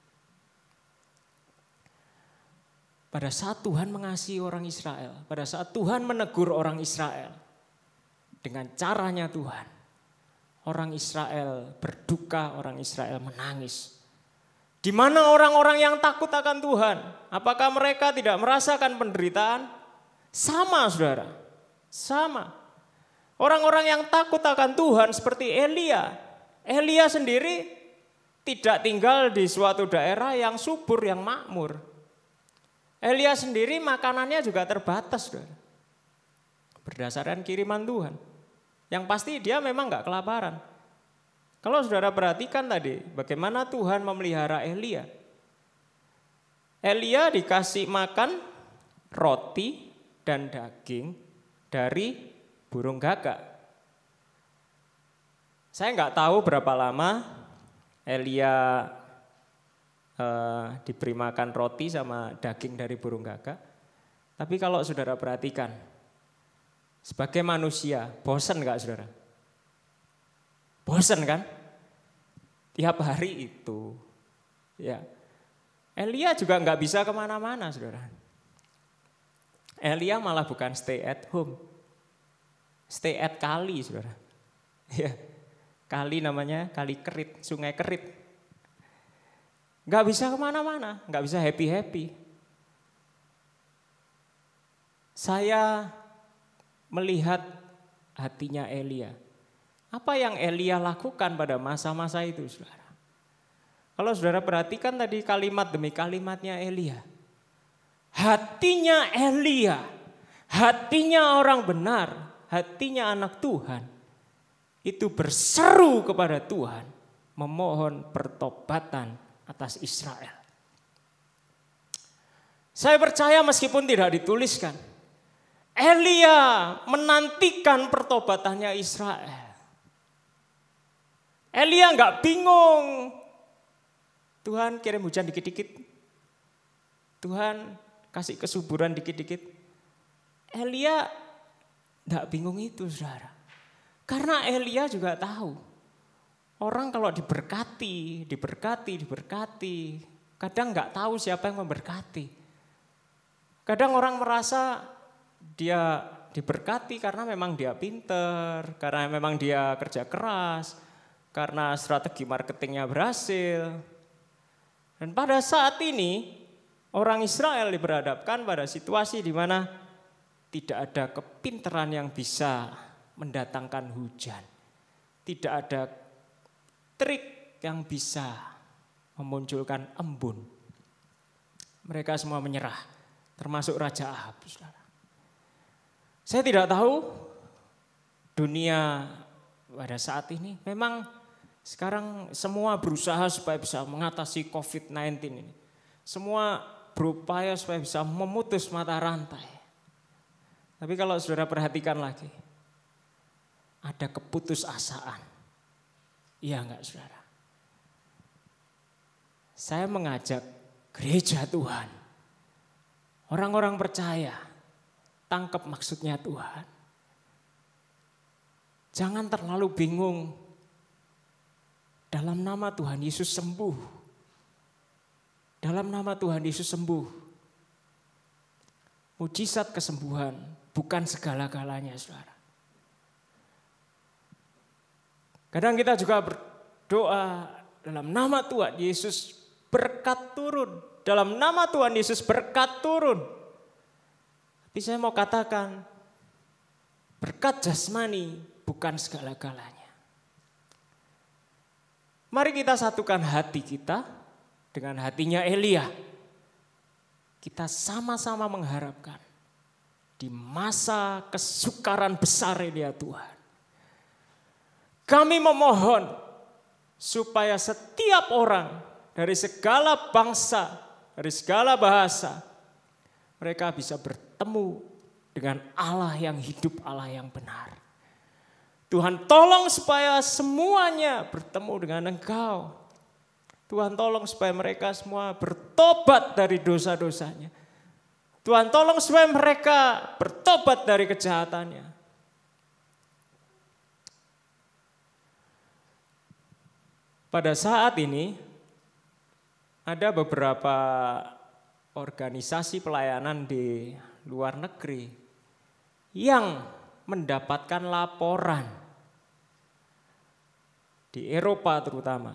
Pada saat Tuhan mengasihi orang Israel, pada saat Tuhan menegur orang Israel, dengan caranya Tuhan, orang Israel berduka, orang Israel menangis. Di mana orang-orang yang takut akan Tuhan, apakah mereka tidak merasakan penderitaan? Sama saudara, sama. Orang-orang yang takut akan Tuhan seperti Elia. Elia sendiri tidak tinggal di suatu daerah yang subur, yang makmur. Elia sendiri makanannya juga terbatas, saudara. Berdasarkan kiriman Tuhan. Yang pasti dia memang gak kelaparan. Kalau saudara perhatikan tadi, bagaimana Tuhan memelihara Elia. Elia dikasih makan roti dan daging dari burung gagak. Saya gak tahu berapa lama Elia diberi makan roti sama daging dari burung gagak. Tapi kalau saudara perhatikan, Sebagai manusia, bosan gak saudara? Bosan kan? Tiap hari itu. Ya. Elia juga gak bisa kemana-mana saudara. Elia malah bukan stay at home. Stay at kali saudara. Ya. Kali namanya Kali Kerit, Sungai Kerit. Gak bisa kemana-mana, gak bisa happy-happy. Saya melihat hatinya Elia. Apa yang Elia lakukan pada masa-masa itu saudara? Kalau saudara perhatikan tadi kalimat demi kalimatnya Elia. Hatinya Elia, hatinya orang benar, hatinya anak Tuhan. Itu berseru kepada Tuhan, memohon pertobatan atas Israel. Saya percaya meskipun tidak dituliskan, Elia menantikan pertobatannya Israel. Elia nggak bingung. Tuhan kirim hujan dikit-dikit. Tuhan kasih kesuburan dikit-dikit. Elia nggak bingung itu saudara. Karena Elia juga tahu, orang kalau diberkati, kadang nggak tahu siapa yang memberkati. Kadang orang merasa dia diberkati karena memang dia pinter, karena memang dia kerja keras, karena strategi marketingnya berhasil. Dan pada saat ini, orang Israel diperhadapkan pada situasi di mana tidak ada kepinteran yang bisa mendatangkan hujan. Tidak ada trik yang bisa memunculkan embun. Mereka semua menyerah, termasuk Raja Ahab. Saya tidak tahu dunia pada saat ini. Memang sekarang semua berusaha supaya bisa mengatasi COVID-19 ini. Semua berupaya supaya bisa memutus mata rantai. Tapi kalau saudara perhatikan lagi, ada keputusasaan. Iya enggak saudara? Saya mengajak gereja Tuhan, orang-orang percaya, tangkap maksudnya Tuhan. Jangan terlalu bingung. Dalam nama Tuhan Yesus sembuh. Dalam nama Tuhan Yesus sembuh. Mujizat kesembuhan bukan segala-galanya saudara. Kadang kita juga berdoa dalam nama Tuhan Yesus berkat turun. Dalam nama Tuhan Yesus berkat turun. Tapi saya mau katakan berkat jasmani bukan segala-galanya. Mari kita satukan hati kita dengan hatinya Elia. Kita sama-sama mengharapkan di masa kesukaran besar ini ya Tuhan. Kami memohon supaya setiap orang dari segala bangsa, dari segala bahasa, mereka bisa bertemu dengan Allah yang hidup, Allah yang benar. Tuhan tolong supaya semuanya bertemu dengan Engkau. Tuhan tolong supaya mereka semua bertobat dari dosa-dosanya. Tuhan tolong supaya mereka bertobat dari kejahatannya. Pada saat ini ada beberapa organisasi pelayanan di luar negeri yang mendapatkan laporan di Eropa terutama.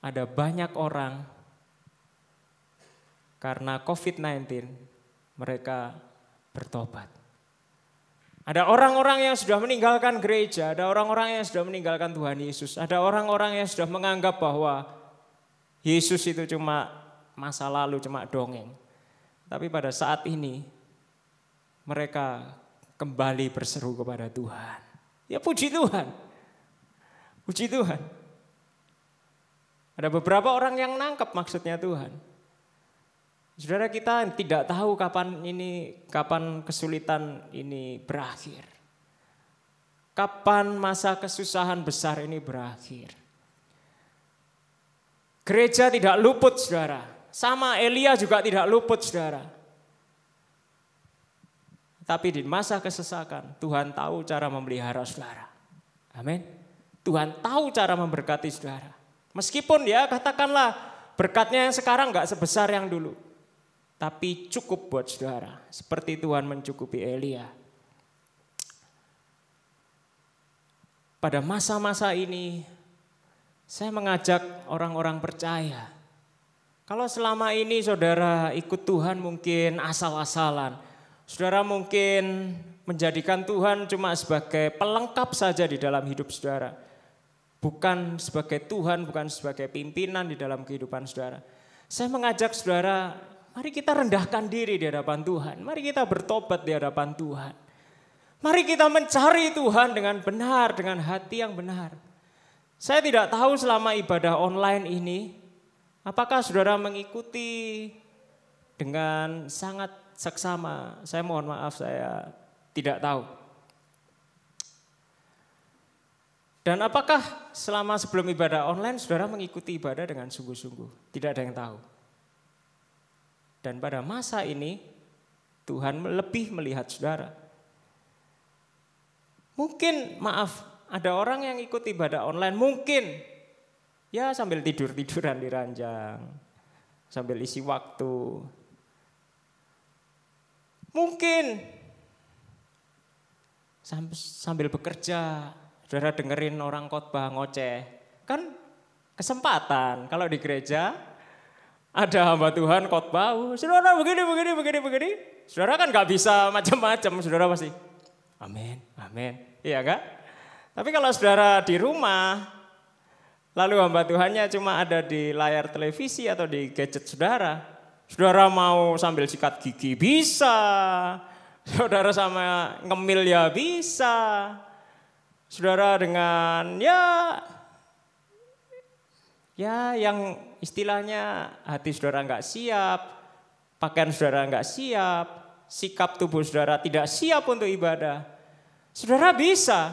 Ada banyak orang karena COVID-19 mereka bertobat. Ada orang-orang yang sudah meninggalkan gereja, ada orang-orang yang sudah meninggalkan Tuhan Yesus. Ada orang-orang yang sudah menganggap bahwa Yesus itu cuma masa lalu, cuma dongeng. Tapi pada saat ini mereka kembali berseru kepada Tuhan. Ya puji Tuhan. Puji Tuhan. Ada beberapa orang yang nangkep maksudnya Tuhan. Saudara, kita tidak tahu kapan kesulitan ini berakhir. Kapan masa kesusahan besar ini berakhir. Gereja tidak luput saudara. Sama Elia juga tidak luput saudara. Tapi di masa kesesakan, Tuhan tahu cara memelihara saudara. Amin. Tuhan tahu cara memberkati saudara. Meskipun ya katakanlah berkatnya yang sekarang gak sebesar yang dulu. Tapi cukup buat saudara. Seperti Tuhan mencukupi Elia. Pada masa-masa ini, saya mengajak orang-orang percaya. Kalau selama ini saudara ikut Tuhan mungkin asal-asalan. Saudara mungkin menjadikan Tuhan cuma sebagai pelengkap saja di dalam hidup saudara. Bukan sebagai Tuhan, bukan sebagai pimpinan di dalam kehidupan saudara. Saya mengajak saudara, mari kita rendahkan diri di hadapan Tuhan. Mari kita bertobat di hadapan Tuhan. Mari kita mencari Tuhan dengan benar, dengan hati yang benar. Saya tidak tahu selama ibadah online ini, apakah saudara mengikuti dengan sangat seksama. Saya mohon maaf, saya tidak tahu. Dan apakah selama sebelum ibadah online saudara mengikuti ibadah dengan sungguh-sungguh? Tidak ada yang tahu. Dan pada masa ini Tuhan lebih melihat saudara. Mungkin maaf, ada orang yang ikut ibadah online mungkin ya sambil tidur-tiduran di ranjang, sambil isi waktu. Mungkin sambil bekerja, saudara dengerin orang khotbah ngoceh. Kan kesempatan kalau di gereja ada hamba Tuhan khotbah, saudara begini. Saudara kan gak bisa macam-macam, saudara pasti amin, amin. Iya enggak? Tapi kalau saudara di rumah, lalu hamba Tuhannya cuma ada di layar televisi atau di gadget saudara. Saudara mau sambil sikat gigi bisa. Saudara sama ngemil ya bisa. Saudara dengan ya yang istilahnya hati saudara enggak siap, pakaian saudara enggak siap, sikap tubuh saudara tidak siap untuk ibadah. Saudara bisa,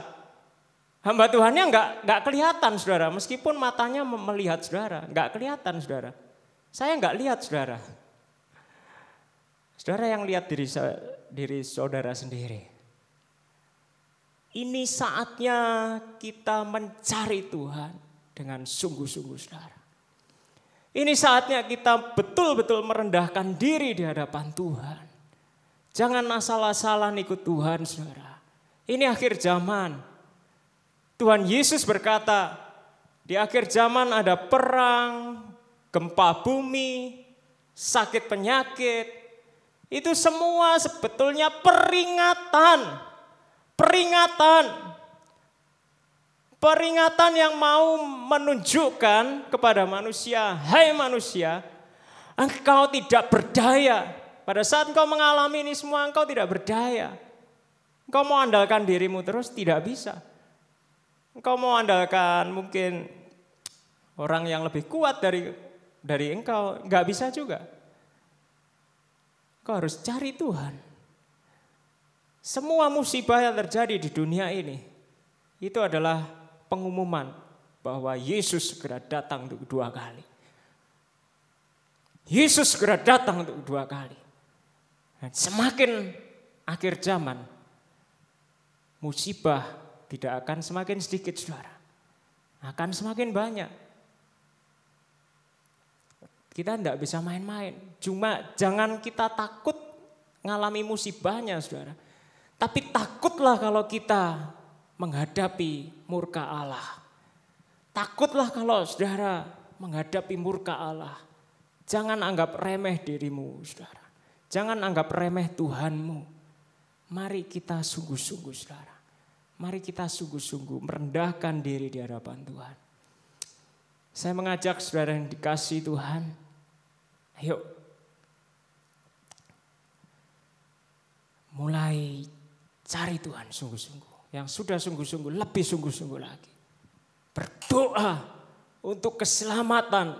hamba Tuhannya enggak kelihatan saudara, meskipun matanya melihat saudara, enggak kelihatan saudara. Saya enggak lihat saudara. Saudara yang lihat diri saudara sendiri. Ini saatnya kita mencari Tuhan dengan sungguh-sungguh saudara. Ini saatnya kita betul-betul merendahkan diri di hadapan Tuhan. Jangan asal-asalan ikut Tuhan saudara. Ini akhir zaman. Tuhan Yesus berkata, di akhir zaman ada perang, gempa bumi, sakit penyakit. Itu semua sebetulnya peringatan. Peringatan yang mau menunjukkan kepada manusia, hai manusia, engkau tidak berdaya. Pada saat engkau mengalami ini semua, engkau tidak berdaya. Engkau mau andalkan dirimu terus, tidak bisa. Engkau mau andalkan mungkin orang yang lebih kuat dari engkau, enggak bisa juga. Engkau harus cari Tuhan. Semua musibah yang terjadi di dunia ini, itu adalah pengumuman bahwa Yesus segera datang untuk kedua kali. Yesus segera datang untuk kedua kali. Dan semakin akhir zaman, musibah tidak akan semakin sedikit saudara. Akan semakin banyak. Kita tidak bisa main-main. Cuma jangan kita takut ngalami musibahnya saudara. Tapi takutlah kalau kita menghadapi murka Allah. Takutlah kalau saudara menghadapi murka Allah. Jangan anggap remeh dirimu saudara. Jangan anggap remeh Tuhanmu. Mari kita sungguh-sungguh saudara. Mari kita sungguh-sungguh merendahkan diri di hadapan Tuhan. Saya mengajak saudara yang dikasihi Tuhan. Ayo. Mulai cari Tuhan sungguh-sungguh. Yang sudah sungguh-sungguh, lebih sungguh-sungguh lagi. Berdoa untuk keselamatan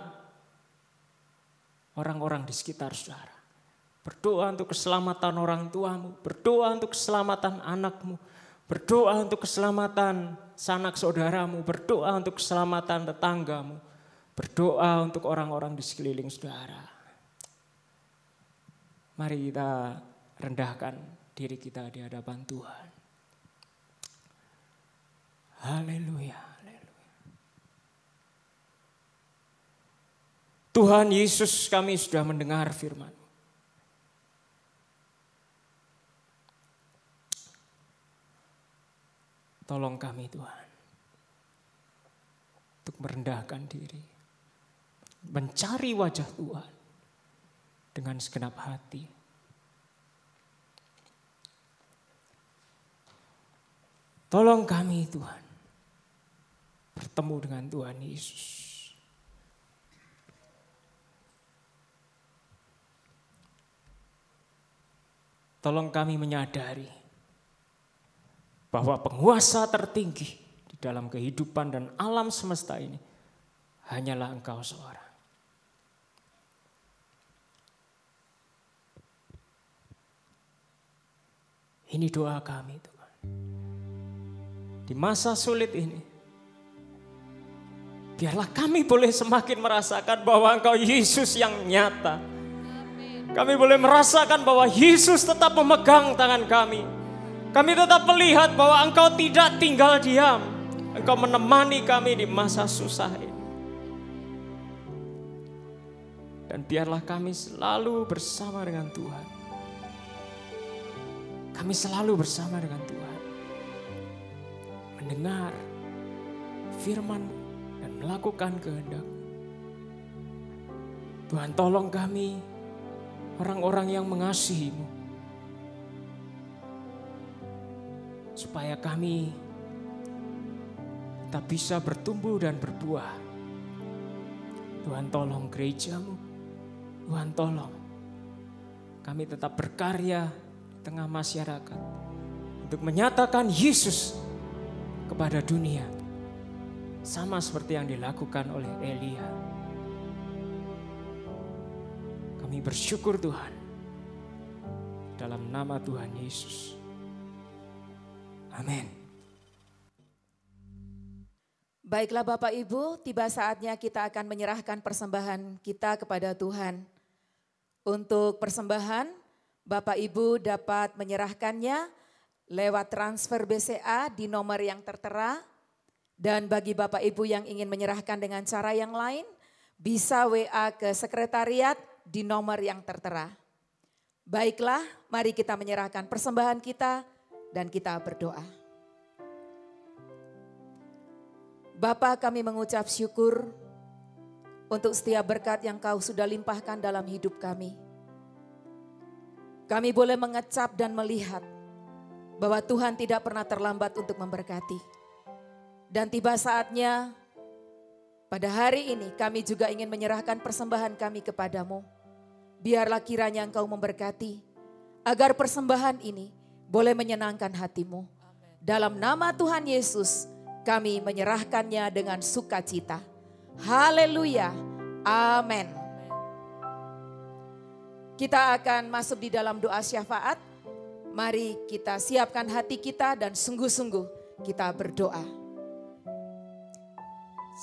orang-orang di sekitar saudara. Berdoa untuk keselamatan orang tuamu. Berdoa untuk keselamatan anakmu. Berdoa untuk keselamatan sanak saudaramu. Berdoa untuk keselamatan tetanggamu. Berdoa untuk orang-orang di sekeliling saudara. Mari kita rendahkan diri kita di hadapan Tuhan. Haleluya, haleluya. Tuhan Yesus, kami sudah mendengar firman. Tolong kami Tuhan, untuk merendahkan diri, mencari wajah Tuhan dengan segenap hati. Tolong kami Tuhan, bertemu dengan Tuhan Yesus. Tolong kami menyadari bahwa penguasa tertinggi di dalam kehidupan dan alam semesta ini hanyalah Engkau seorang. Ini doa kami Tuhan. Di masa sulit ini, biarlah kami boleh semakin merasakan bahwa Engkau Yesus yang nyata. Kami boleh merasakan bahwa Yesus tetap memegang tangan kami. Kami tetap melihat bahwa Engkau tidak tinggal diam. Engkau menemani kami di masa susah ini. Dan biarlah kami selalu bersama dengan Tuhan. Kami selalu bersama dengan Tuhan. Mendengar firman-Mu dan melakukan kehendak. Tuhan, tolong kami orang-orang yang mengasihi-Mu. Supaya kami tetap bisa bertumbuh dan berbuah. Tuhan, tolong gereja-Mu. Tuhan, tolong kami tetap berkarya di tengah masyarakat untuk menyatakan Yesus kepada dunia, sama seperti yang dilakukan oleh Elia. Kami bersyukur Tuhan, dalam nama Tuhan Yesus. Amin. Baiklah Bapak Ibu, tiba saatnya kita akan menyerahkan persembahan kita kepada Tuhan. Untuk persembahan, Bapak Ibu dapat menyerahkannya lewat transfer BCA di nomor yang tertera. Dan bagi Bapak Ibu yang ingin menyerahkan dengan cara yang lain, bisa WA ke sekretariat di nomor yang tertera. Baiklah, mari kita menyerahkan persembahan kita dan kita berdoa. Bapa, kami mengucap syukur untuk setiap berkat yang Kau sudah limpahkan dalam hidup kami. Kami boleh mengecap dan melihat bahwa Tuhan tidak pernah terlambat untuk memberkati. Dan tiba saatnya pada hari ini kami juga ingin menyerahkan persembahan kami kepadamu. Biarlah kiranya Engkau memberkati agar persembahan ini boleh menyenangkan hatimu. Dalam nama Tuhan Yesus kami menyerahkannya dengan sukacita. Haleluya. Amin. Kita akan masuk di dalam doa syafaat. Mari kita siapkan hati kita dan sungguh-sungguh kita berdoa.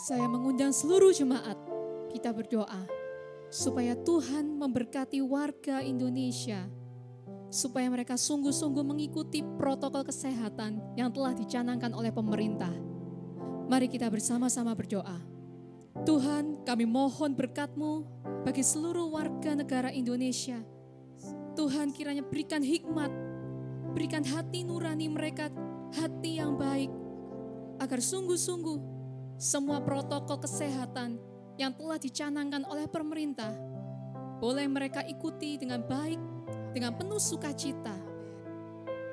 Saya mengundang seluruh jemaat, kita berdoa supaya Tuhan memberkati warga Indonesia, supaya mereka sungguh-sungguh mengikuti protokol kesehatan yang telah dicanangkan oleh pemerintah. Mari kita bersama-sama berdoa. Tuhan, kami mohon berkat-Mu bagi seluruh warga negara Indonesia. Tuhan, kiranya berikan hikmat, berikan hati nurani mereka, hati yang baik, agar sungguh-sungguh semua protokol kesehatan yang telah dicanangkan oleh pemerintah boleh mereka ikuti dengan baik, dengan penuh sukacita,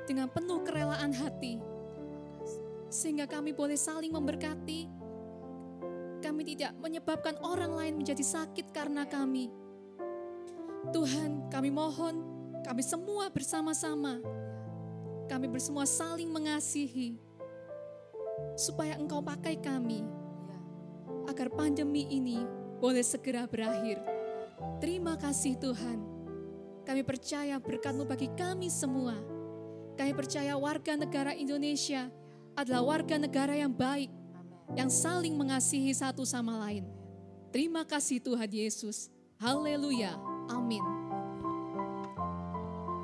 dengan penuh kerelaan hati, sehingga kami boleh saling memberkati. Kami tidak menyebabkan orang lain menjadi sakit karena kami. Tuhan, kami mohon, kami semua bersama-sama, kami bersemua saling mengasihi, supaya Engkau pakai kami, agar pandemi ini boleh segera berakhir. Terima kasih Tuhan. Kami percaya berkat-Mu bagi kami semua. Kami percaya warga negara Indonesia adalah warga negara yang baik, yang saling mengasihi satu sama lain. Terima kasih Tuhan Yesus. Haleluya. Amin.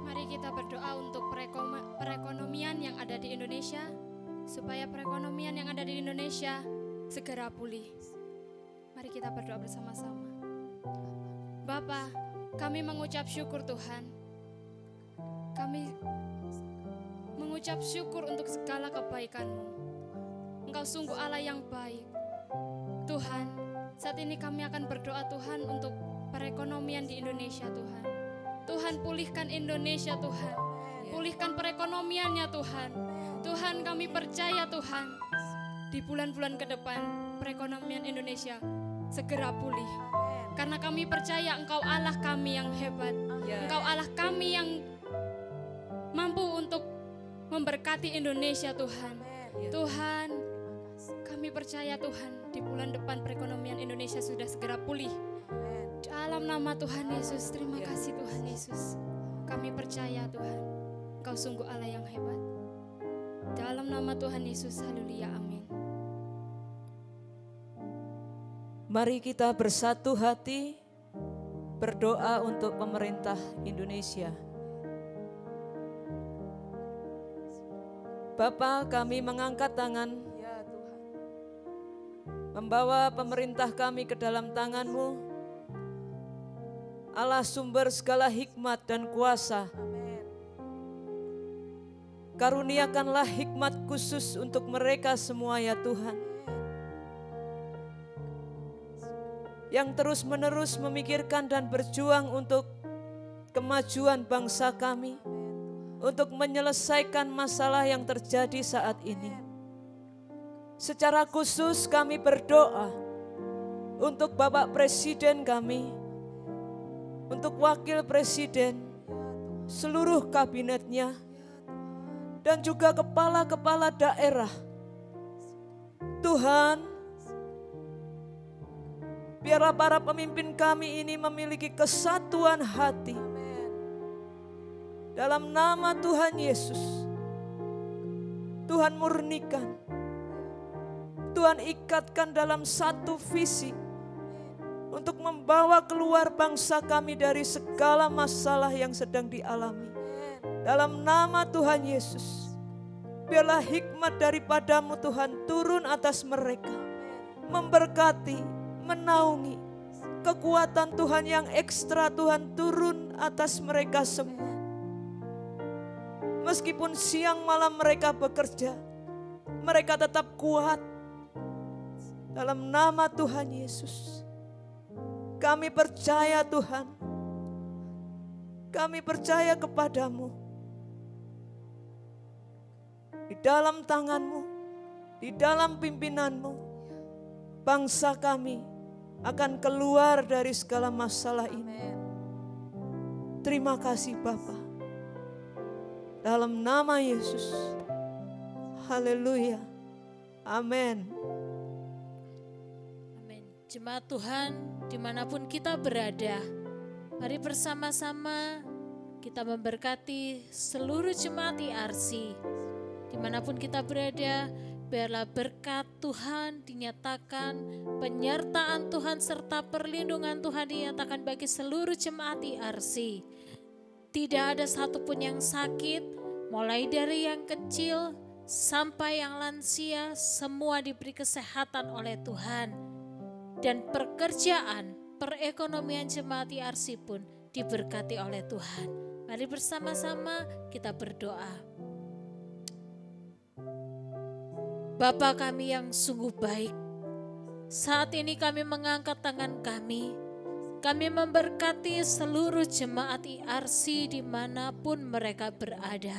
Mari kita berdoa untuk perekonomian perekonomian yang ada di Indonesia, supaya perekonomian yang ada di Indonesia segera pulih. Mari kita berdoa bersama-sama. Bapa, kami mengucap syukur Tuhan. Kami mengucap syukur untuk segala kebaikan-Mu. Engkau sungguh Allah yang baik. Tuhan, saat ini kami akan berdoa Tuhan untuk perekonomian di Indonesia Tuhan. Tuhan, pulihkan Indonesia Tuhan. Pulihkan perekonomiannya Tuhan. Tuhan, kami percaya Tuhan, di bulan-bulan ke depan perekonomian Indonesia segera pulih. Karena kami percaya Engkau Allah kami yang hebat. Engkau Allah kami yang mampu untuk memberkati Indonesia Tuhan. Tuhan, kami percaya Tuhan, di bulan depan perekonomian Indonesia sudah segera pulih. Dalam nama Tuhan Yesus, terima kasih Tuhan Yesus. Kami percaya Tuhan, Engkau sungguh Allah yang hebat. Dalam nama Tuhan Yesus, haleluya, amin. Mari kita bersatu hati berdoa untuk pemerintah Indonesia. Bapa, kami mengangkat tangan, membawa pemerintah kami ke dalam tangan-Mu. Allah sumber segala hikmat dan kuasa. Karuniakanlah hikmat khusus untuk mereka semua ya Tuhan. Yang terus-menerus memikirkan dan berjuang untuk kemajuan bangsa kami, untuk menyelesaikan masalah yang terjadi saat ini. Secara khusus kami berdoa untuk Bapak Presiden kami, untuk Wakil Presiden, seluruh kabinetnya, dan juga kepala-kepala daerah. Tuhan, biarlah para pemimpin kami ini memiliki kesatuan hati. Dalam nama Tuhan Yesus, Tuhan murnikan, Tuhan ikatkan dalam satu visi untuk membawa keluar bangsa kami dari segala masalah yang sedang dialami. Dalam nama Tuhan Yesus, biarlah hikmat daripadamu Tuhan turun atas mereka, memberkati, menaungi. Kekuatan Tuhan yang ekstra Tuhan turun atas mereka semua. Meskipun siang malam mereka bekerja, mereka tetap kuat. Dalam nama Tuhan Yesus, kami percaya Tuhan, kami percaya kepadamu. Di dalam tangan-Mu, di dalam pimpinanmu, bangsa kami akan keluar dari segala masalah ini. Terima kasih Bapa. Dalam nama Yesus. Haleluya. Amin. Amin. Jemaat Tuhan, dimanapun kita berada, mari bersama-sama kita memberkati seluruh jemaat IRC. Dimanapun kita berada, biarlah berkat Tuhan dinyatakan, penyertaan Tuhan serta perlindungan Tuhan dinyatakan bagi seluruh jemaat IRC. Tidak ada satupun yang sakit, mulai dari yang kecil sampai yang lansia, semua diberi kesehatan oleh Tuhan. Dan pekerjaan, perekonomian jemaat IRC pun diberkati oleh Tuhan. Mari bersama-sama kita berdoa. Bapa kami yang sungguh baik, saat ini kami mengangkat tangan kami memberkati seluruh jemaat IRC dimanapun mereka berada.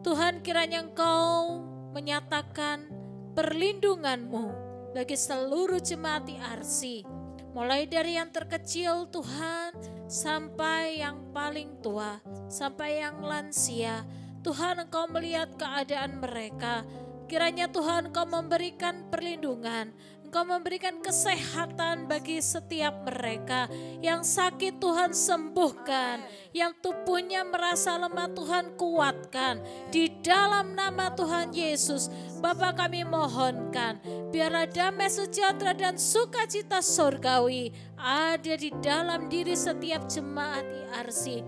Tuhan, kiranya Engkau menyatakan perlindungan-Mu bagi seluruh jemaat IRC, mulai dari yang terkecil Tuhan, sampai yang paling tua, sampai yang lansia. Tuhan, Engkau melihat keadaan mereka. Kiranya Tuhan Engkau memberikan perlindungan, Engkau memberikan kesehatan bagi setiap mereka. Yang sakit Tuhan sembuhkan, yang tubuhnya merasa lemah Tuhan kuatkan. Di dalam nama Tuhan Yesus, Bapa kami mohonkan, biarlah damai sejahtera dan sukacita surgawi ada di dalam diri setiap jemaat IRC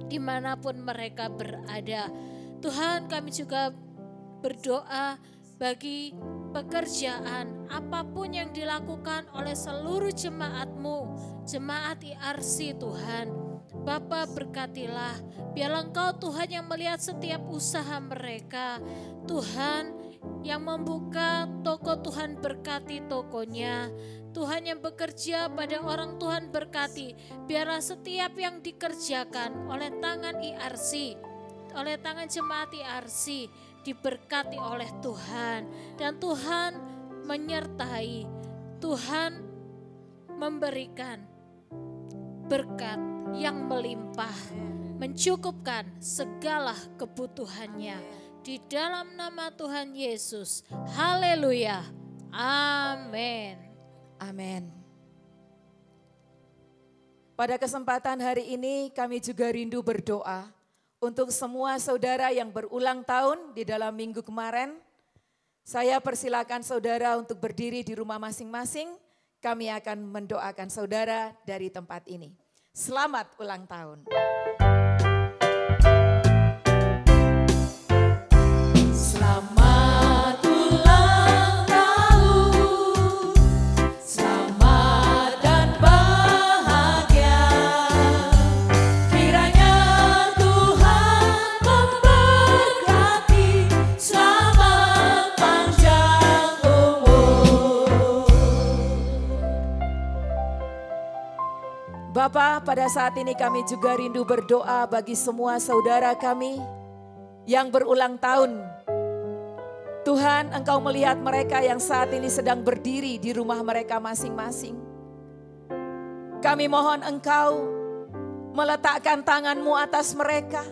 dimanapun mereka berada. Tuhan, kami juga berdoa bagi pekerjaan apapun yang dilakukan oleh seluruh jemaat-Mu, jemaat IRC Tuhan. Bapa, berkatilah, biarlah Engkau Tuhan yang melihat setiap usaha mereka. Tuhan yang membuka toko, Tuhan berkati tokonya. Tuhan yang bekerja pada orang, Tuhan berkati. Biarlah setiap yang dikerjakan oleh tangan IRC, oleh tangan jemaat IRC, diberkati oleh Tuhan. Dan Tuhan menyertai, Tuhan memberikan berkat yang melimpah, mencukupkan segala kebutuhannya. Di dalam nama Tuhan Yesus, haleluya, amin. Amin. Pada kesempatan hari ini kami juga rindu berdoa untuk semua saudara yang berulang tahun di dalam minggu kemarin. Saya persilakan saudara untuk berdiri di rumah masing-masing. Kami akan mendoakan saudara dari tempat ini. Selamat ulang tahun. Selamat ulang tahun, selamat dan bahagia. Kiranya Tuhan memberkati, selamat panjang umur. Bapa, pada saat ini kami juga rindu berdoa bagi semua saudara kami yang berulang tahun. Tuhan, Engkau melihat mereka yang saat ini sedang berdiri di rumah mereka masing-masing. Kami mohon Engkau meletakkan tangan-Mu atas mereka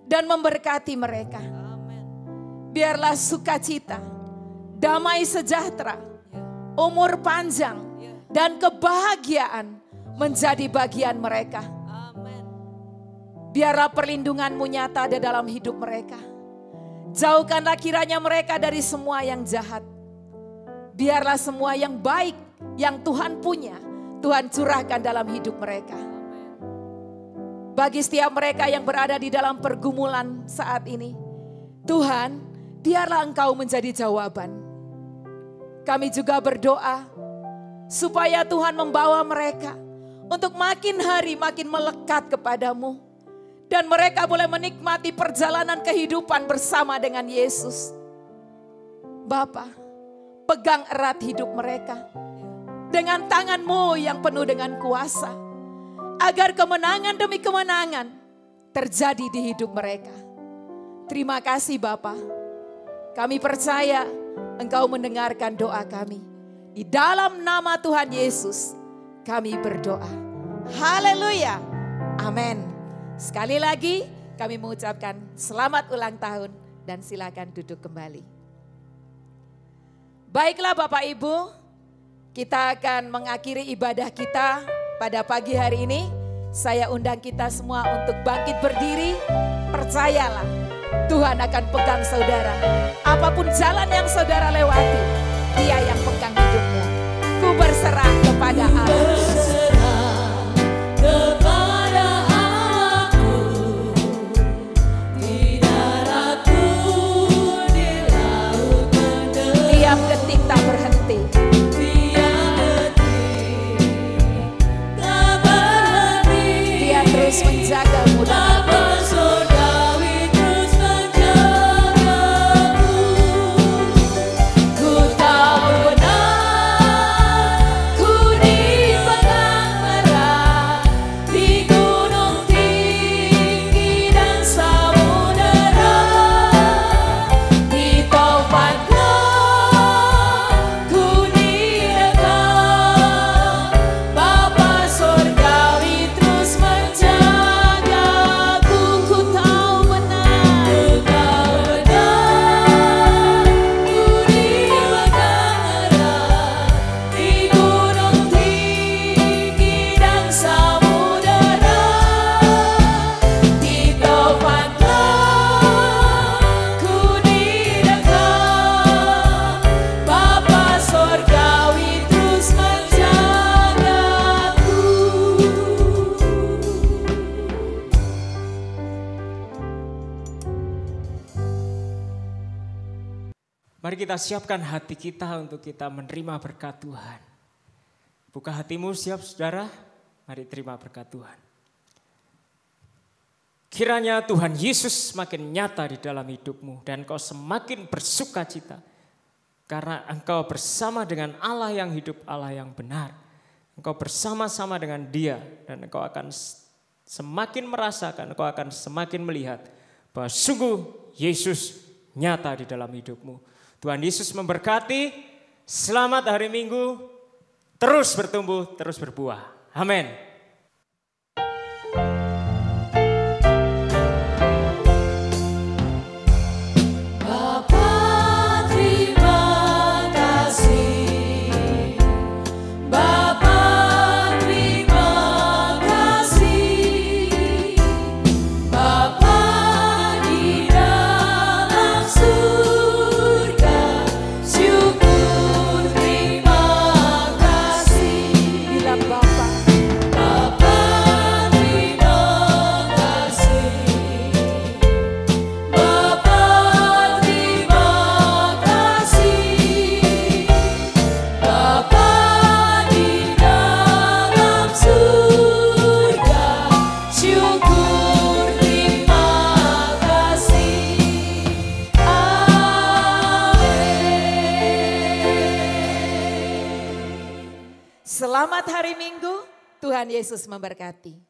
dan memberkati mereka. Biarlah sukacita, damai sejahtera, umur panjang, dan kebahagiaan menjadi bagian mereka. Biarlah perlindungan-Mu nyata di dalam hidup mereka. Jauhkanlah kiranya mereka dari semua yang jahat. Biarlah semua yang baik yang Tuhan punya, Tuhan curahkan dalam hidup mereka. Bagi setiap mereka yang berada di dalam pergumulan saat ini, Tuhan, biarlah Engkau menjadi jawaban. Kami juga berdoa supaya Tuhan membawa mereka untuk makin hari makin melekat kepadamu. Dan mereka boleh menikmati perjalanan kehidupan bersama dengan Yesus. Bapa, pegang erat hidup mereka dengan tangan-Mu yang penuh dengan kuasa. Agar kemenangan demi kemenangan terjadi di hidup mereka. Terima kasih Bapa. Kami percaya Engkau mendengarkan doa kami. Di dalam nama Tuhan Yesus kami berdoa. Haleluya. Amin. Sekali lagi kami mengucapkan selamat ulang tahun dan silakan duduk kembali. Baiklah Bapak Ibu, kita akan mengakhiri ibadah kita pada pagi hari ini. Saya undang kita semua untuk bangkit berdiri. Percayalah, Tuhan akan pegang saudara. Apapun jalan yang saudara lewati, Dia yang pegang hidupmu. Ku berserah kepada Allah. Tiap detik tak berhenti. Dia terus menjagamu dan ku tahu benar Mari kita siapkan hati kita untuk kita menerima berkat Tuhan. Buka hatimu, siap saudara? Mari terima berkat Tuhan. Kiranya Tuhan Yesus semakin nyata di dalam hidupmu dan engkau semakin bersuka cita. Karena engkau bersama dengan Allah yang hidup, Allah yang benar. Engkau bersama-sama dengan Dia dan engkau akan semakin merasakan, engkau akan semakin melihat bahwa sungguh Yesus nyata di dalam hidupmu. Tuhan Yesus memberkati, selamat hari Minggu, terus bertumbuh, terus berbuah. Amin. Selamat hari Minggu, Tuhan Yesus memberkati.